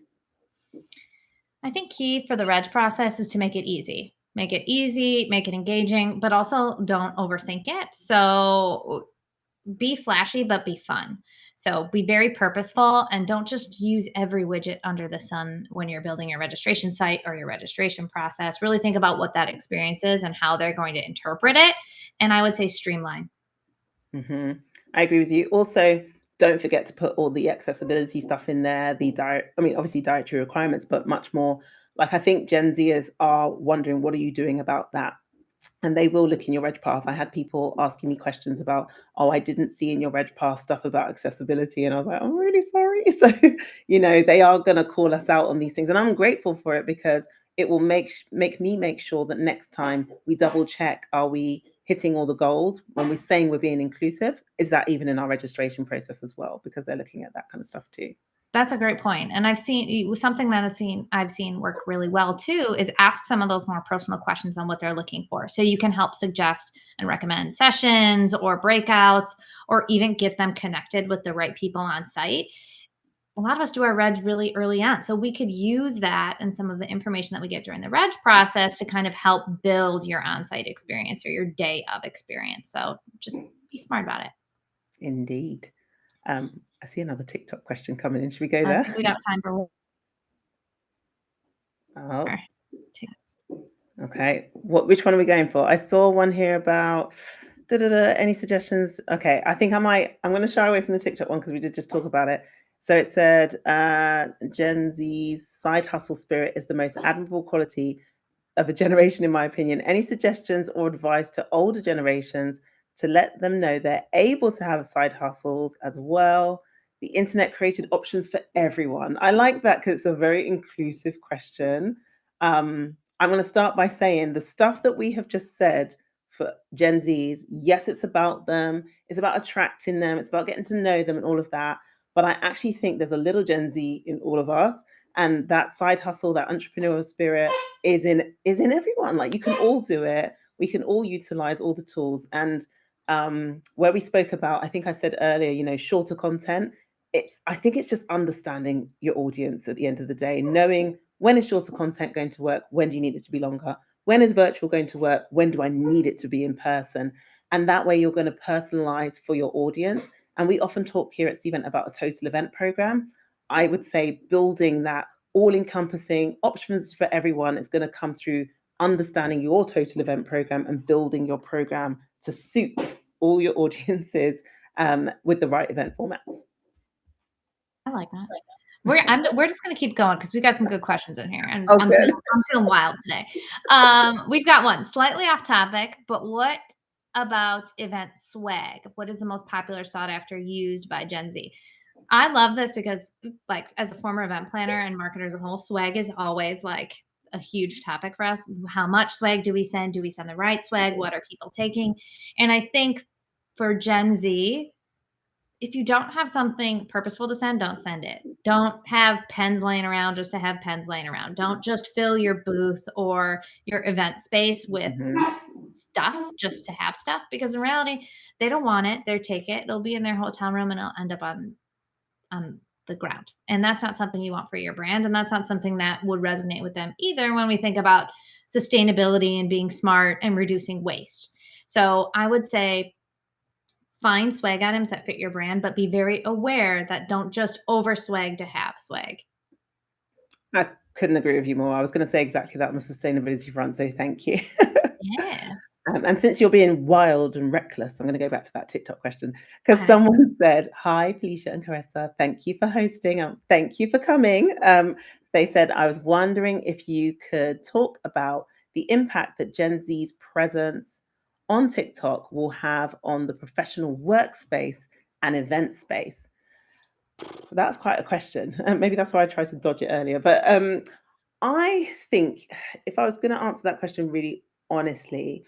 I think key for the reg process is to make it easy. Make it easy, make it engaging, but also don't overthink it. So be flashy, but be fun. So be very purposeful and don't just use every widget under the sun when you're building your registration site or your registration process. Really think about what that experience is and how they're going to interpret it. And I would say streamline. I agree with you. Also, don't forget to put all the accessibility stuff in there. Obviously dietary requirements, but much more. Like I think Gen Zers are wondering, what are you doing about that? And they will look in your reg path. I had people asking me questions about, oh, I didn't see in your reg path stuff about accessibility. And I was like, I'm really sorry. So, they are going to call us out on these things. And I'm grateful for it because it will make me make sure that next time we double check, are we hitting all the goals when we're saying we're being inclusive? Is that even in our registration process as well? Because they're looking at that kind of stuff too. That's a great point. And I've seen something that I've seen work really well too is ask some of those more personal questions on what they're looking for. So you can help suggest and recommend sessions or breakouts or even get them connected with the right people on site. A lot of us do our reg really early on. So we could use that and some of the information that we get during the reg process to kind of help build your on-site experience or your day of experience. So just be smart about it. Indeed. I see another TikTok question coming in. Should we go I there? think we got time for one. Oh, more. okay. Which one are we going for? I saw one here about any suggestions? Okay, I think I'm going to shy away from the TikTok one because we did just talk about it. So it said, Gen Z's side hustle spirit is the most admirable quality of a generation, in my opinion. Any suggestions or advice to older generations to let them know they're able to have side hustles as well? The internet created options for everyone. I like that because it's a very inclusive question. I'm going to start by saying the stuff that we have just said for Gen Zs, yes, it's about them. It's about attracting them. It's about getting to know them and all of that. but I actually think there's a little Gen Z in all of us, and that side hustle, that entrepreneurial spirit is in everyone. Like, you can all do it. We can all utilize all the tools. And where we spoke about, I think I said earlier, shorter content. I think it's just understanding your audience at the end of the day, knowing when is shorter content going to work, when do you need it to be longer, when is virtual going to work, when do I need it to be in person, and that way you're going to personalize for your audience. And we often talk here at Cvent about a total event program. I would say building that all-encompassing options for everyone is going to come through understanding your total event program and building your program to suit all your audiences with the right event formats. I like that. We're just gonna keep going because we got some good questions in here, and Oh, I'm good. feeling wild today. We've got one slightly off topic, but what about event swag? What is the most popular, sought after, used by Gen Z? I love this because, like, as a former event planner and marketer as a whole, swag is always like a huge topic for us. How much swag do we send? Do we send the right swag? What are people taking? And I think for Gen Z, if you don't have something purposeful to send, don't send it. Don't have pens laying around just to have pens laying around. Don't just fill your booth or your event space with stuff just to have stuff, because in reality, they don't want it. They'll take it. It'll be in their hotel room and it'll end up on the ground. And that's not something you want for your brand. And that's not something that would resonate with them either when we think about sustainability and being smart and reducing waste. So I would say find swag items that fit your brand, but be very aware that don't just over swag to have swag. I couldn't agree with you more. I was going to say exactly that on the sustainability front. So thank you. Yeah. And since you're being wild and reckless, I'm going to go back to that TikTok question, because Okay. someone said, "Hi, Felicia and Caressa. Thank you for hosting. Thank you for coming." They said, "I was wondering if you could talk about the impact that Gen Z's presence on TikTok will have on the professional workspace and event space." That's quite a question. Maybe that's why I tried to dodge it earlier. But I think if I was going to answer that question really honestly,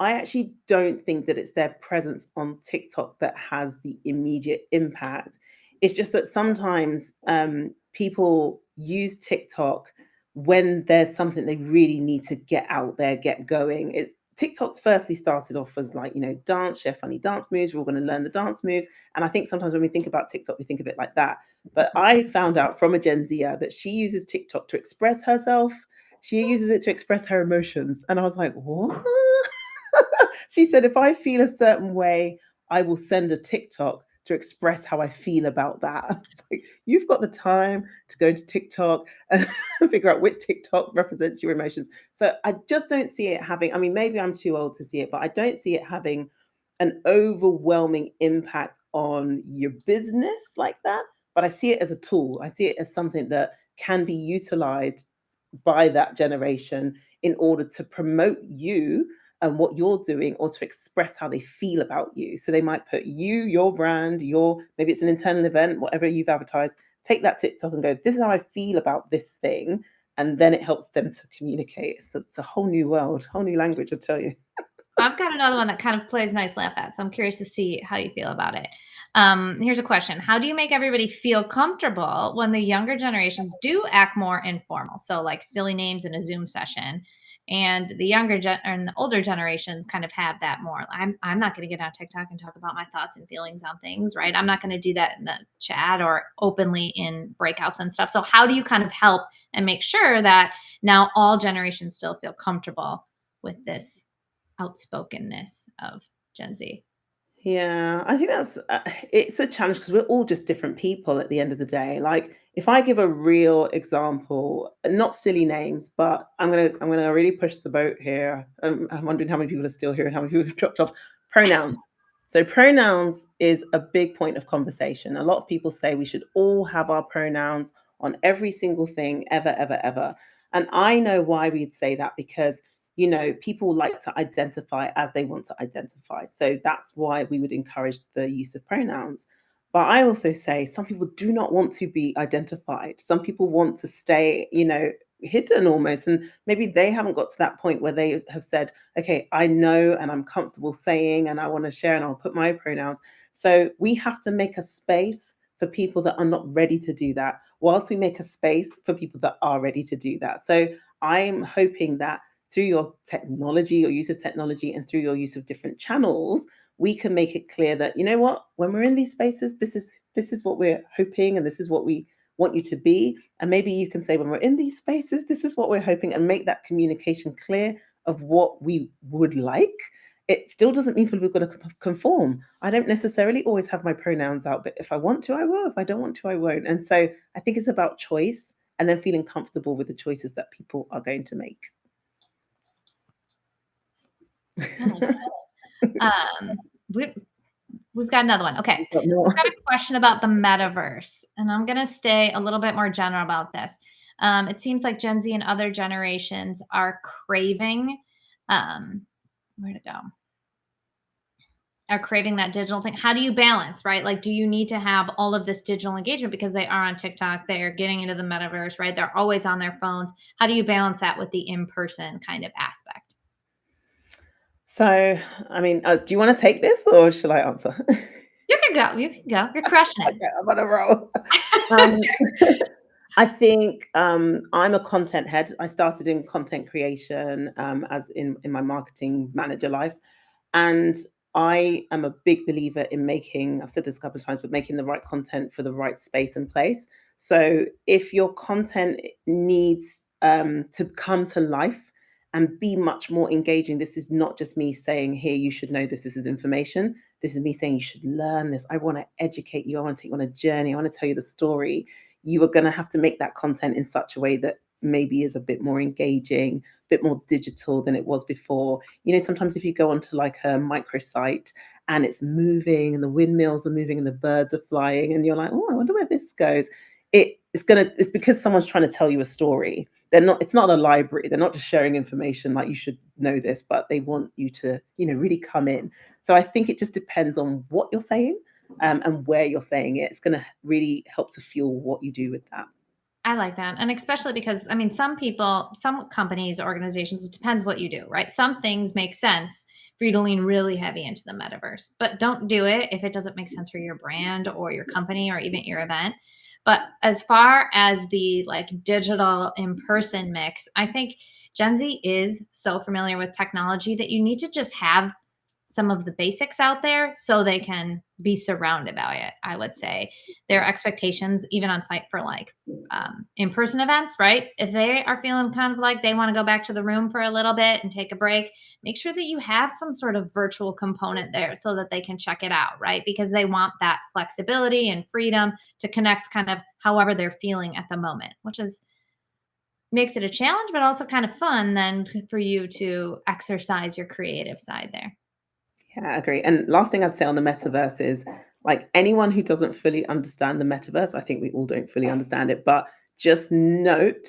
I actually don't think that it's their presence on TikTok that has the immediate impact. It's just that sometimes people use TikTok when there's something they really need to get out there, get going. It's TikTok firstly started off as like, dance, share funny dance moves. We're all going to learn the dance moves. And I think sometimes when we think about TikTok, we think of it like that. But I found out from a Gen Zer that she uses TikTok to express herself. She uses it to express her emotions. And I was like, what? She said, if I feel a certain way, I will send a TikTok to express how I feel about that. It's like, you've got the time to go to TikTok and figure out which TikTok represents your emotions. So I just don't see it having, I mean, maybe I'm too old to see it, but I don't see it having an overwhelming impact on your business like that. But I see it as a tool. I see it as something that can be utilized by that generation in order to promote you and what you're doing, or to express how they feel about you. So they might put you, your brand, maybe it's an internal event, whatever you've advertised, take that TikTok and go, this is how I feel about this thing. And then it helps them to communicate. So it's a whole new world, whole new language, I tell you. I've got another one that kind of plays nice laugh at, so I'm curious to see how you feel about it. Here's a question. How do you make everybody feel comfortable when the younger generations do act more informal? So like silly names in a Zoom session, and the and the older generations kind of have that more. I'm not going to get on TikTok and talk about my thoughts and feelings on things, right? I'm not going to do that in the chat or openly in breakouts and stuff. So how do you kind of help and make sure that now all generations still feel comfortable with this outspokenness of Gen Z? Yeah, I think it's a challenge because we're all just different people at the end of the day. Like, if I give a real example, not silly names, but I'm gonna really push the boat here. I'm wondering how many people are still here and how many people have dropped off. Pronouns. So pronouns is a big point of conversation. A lot of people say we should all have our pronouns on every single thing ever, ever, ever. And I know why we'd say that, because people like to identify as they want to identify. So that's why we would encourage the use of pronouns. But I also say some people do not want to be identified. Some people want to stay, hidden almost. And maybe they haven't got to that point where they have said, okay, I know and I'm comfortable saying and I want to share and I'll put my pronouns. So we have to make a space for for people that are not ready to do that, whilst we make a space for people that are ready to do that. So I'm hoping that through your technology, your use of technology, and through your use of different channels, we can make it clear that, you know what, when we're in these spaces, this is what we're hoping, and this is what we want you to be. And maybe you can say, when we're in these spaces, this is what we're hoping, and make that communication clear of what we would like. It still doesn't mean people are going to conform. I don't necessarily always have my pronouns out, but if I want to, I will. If I don't want to, I won't. And so I think it's about choice, and then feeling comfortable with the choices that people are going to make. We've got another one. Okay. We've got more. We've got a question about the metaverse, and I'm going to stay a little bit more general about this. It seems like Gen Z and other generations are craving, where to go? Are craving that digital thing. How do you balance, right? Like, do you need to have all of this digital engagement because they are on TikTok, they're getting into the metaverse, right? They're always on their phones. How do you balance that with the in-person kind of aspect? So, I mean, do you want to take this, or shall I answer? You can go. You can go. You're crushing it. Okay, I'm on a roll. I think I'm a content head. I started in content creation as in my marketing manager life. And I am a big believer in making, I've said this a couple of times, but making the right content for the right space and place. So if your content needs to come to life and be much more engaging, this is not just me saying, here, you should know this, this is information. This is me saying, you should learn this. I want to educate you. I want to take you on a journey. I want to tell you the story. You are going to have to make that content in such a way that maybe is a bit more engaging, a bit more digital than it was before. You know, sometimes if you go onto like a microsite and it's moving and the windmills are moving and the birds are flying and you're like, oh, I wonder where this goes. It's because someone's trying to tell you a story. It's not a library. They're not just sharing information like you should know this, but they want you to, really come in. So I think it just depends on what you're saying and where you're saying it. It's going to really help to fuel what you do with that. I like that. And especially because, I mean, some people, some companies, organizations, it depends what you do, right? Some things make sense for you to lean really heavy into the metaverse, but don't do it if it doesn't make sense for your brand or your company or even your event. But as far as the like digital in-person mix, I think Gen Z is so familiar with technology that you need to just have some of the basics out there so they can be surrounded by it. I would say their expectations, even on site for like in-person events, right? If they are feeling kind of like they want to go back to the room for a little bit and take a break, make sure that you have some sort of virtual component there so that they can check it out, right? Because they want that flexibility and freedom to connect kind of however they're feeling at the moment, which is makes it a challenge, but also kind of fun then for you to exercise your creative side there. Yeah, I agree. And last thing I'd say on the metaverse is like anyone who doesn't fully understand the metaverse, I think we all don't fully understand it, but just note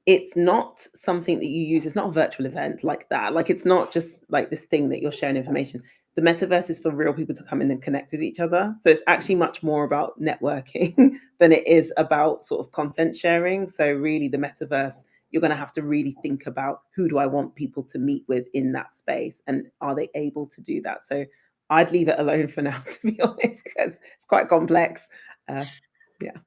it's not something that you use. It's not a virtual event like that. Like it's not just like this thing that you're sharing information. The metaverse is for real people to come in and connect with each other. So it's actually much more about networking than it is about sort of content sharing. So really the metaverse, you're going to have to really think about who do I want people to meet with in that space and are they able to do that? So I'd leave it alone for now, to be honest, because it's quite complex. Yeah.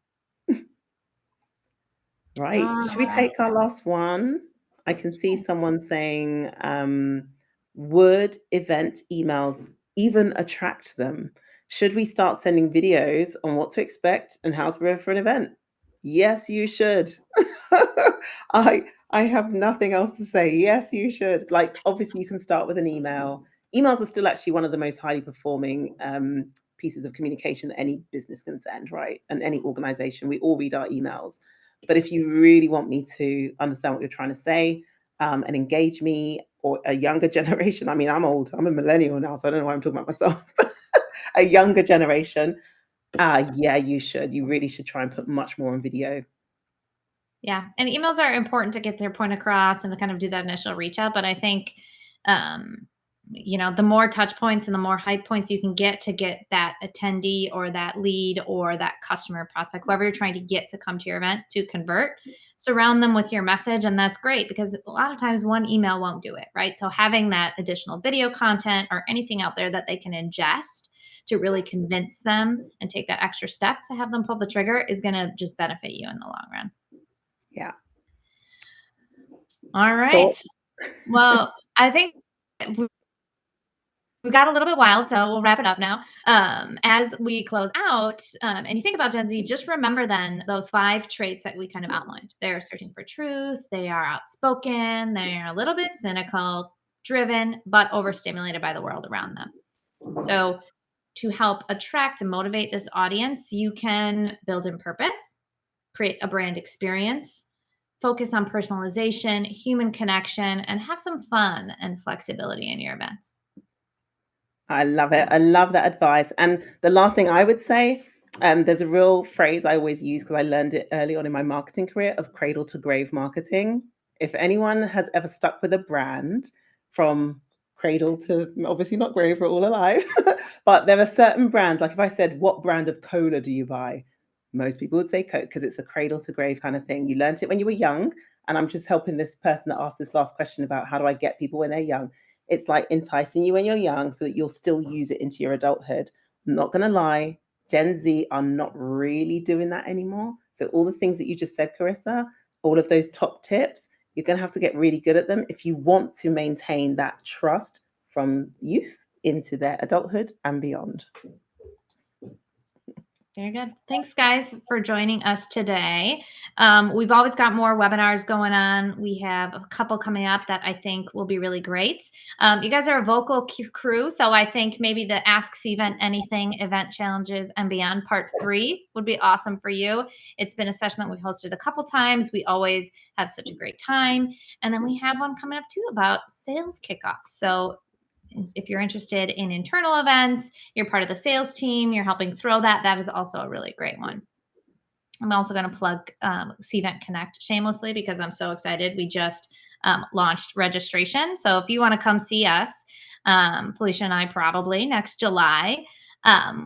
Right. Should we take our last one? I can see someone saying, would event emails even attract them? Should we start sending videos on what to expect and how to prepare for an event? Yes, you should. I have nothing else to say. Yes, you should. Like, obviously, you can start with an email. Emails are still actually one of the most highly performing pieces of communication that any business can send, right? And any organization. We all read our emails. But if you really want me to understand what you're trying to say and engage me or a younger generation, I mean, I'm old. I'm a millennial now, so I don't know why I'm talking about myself. A younger generation, yeah, you should. You really should try and put much more on video. Yeah. And emails are important to get their point across and to kind of do that initial reach out. But I think the more touch points and the more hype points you can get to get that attendee or that lead or that customer prospect, whoever you're trying to get to come to your event to convert, surround them with your message. And that's great because a lot of times one email won't do it, right? So having that additional video content or anything out there that they can ingest to really convince them and take that extra step to have them pull the trigger is going to just benefit you in the long run. Yeah. All right. Thoughts? Well, I think we got a little bit wild, so we'll wrap it up now. As we close out, and you think about Gen Z, just remember then those 5 traits that we kind of outlined. They're searching for truth, they are outspoken, they're a little bit cynical, driven, but overstimulated by the world around them. So to help attract and motivate this audience, you can build in purpose, create a brand experience, focus on personalization, human connection, and have some fun and flexibility in your events. I love it. I love that advice. And the last thing I would say, there's a real phrase I always use because I learned it early on in my marketing career of cradle to grave marketing. If anyone has ever stuck with a brand from cradle to obviously not grave, we're all alive, but there are certain brands, like if I said, what brand of cola do you buy? Most people would say Coke because it's a cradle to grave kind of thing. You learned it when you were young. And I'm just helping this person that asked this last question about how do I get people when they're young. It's like enticing you when you're young so that you'll still use it into your adulthood. I'm not going to lie, Gen Z are not really doing that anymore. So all the things that you just said, Carissa, all of those top tips, you're going to have to get really good at them if you want to maintain that trust from youth into their adulthood and beyond. Very good. Thanks, guys, for joining us today. We've always got more webinars going on. We have a couple coming up that I think will be really great. You guys are a vocal crew, so I think maybe the Ask Cvent Anything event challenges and beyond part 3 would be awesome for you. It's been a session that we've hosted a couple times. We always have such a great time. And then we have one coming up too about sales kickoffs. So if you're interested in internal events, you're part of the sales team, you're helping throw that is also a really great one. I'm also going to plug Cvent Connect shamelessly because I'm so excited. We just launched registration. So if you want to come see us, Felicia and I probably next July,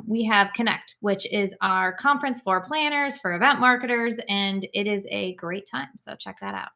we have Connect, which is our conference for planners, for event marketers, and it is a great time. So check that out.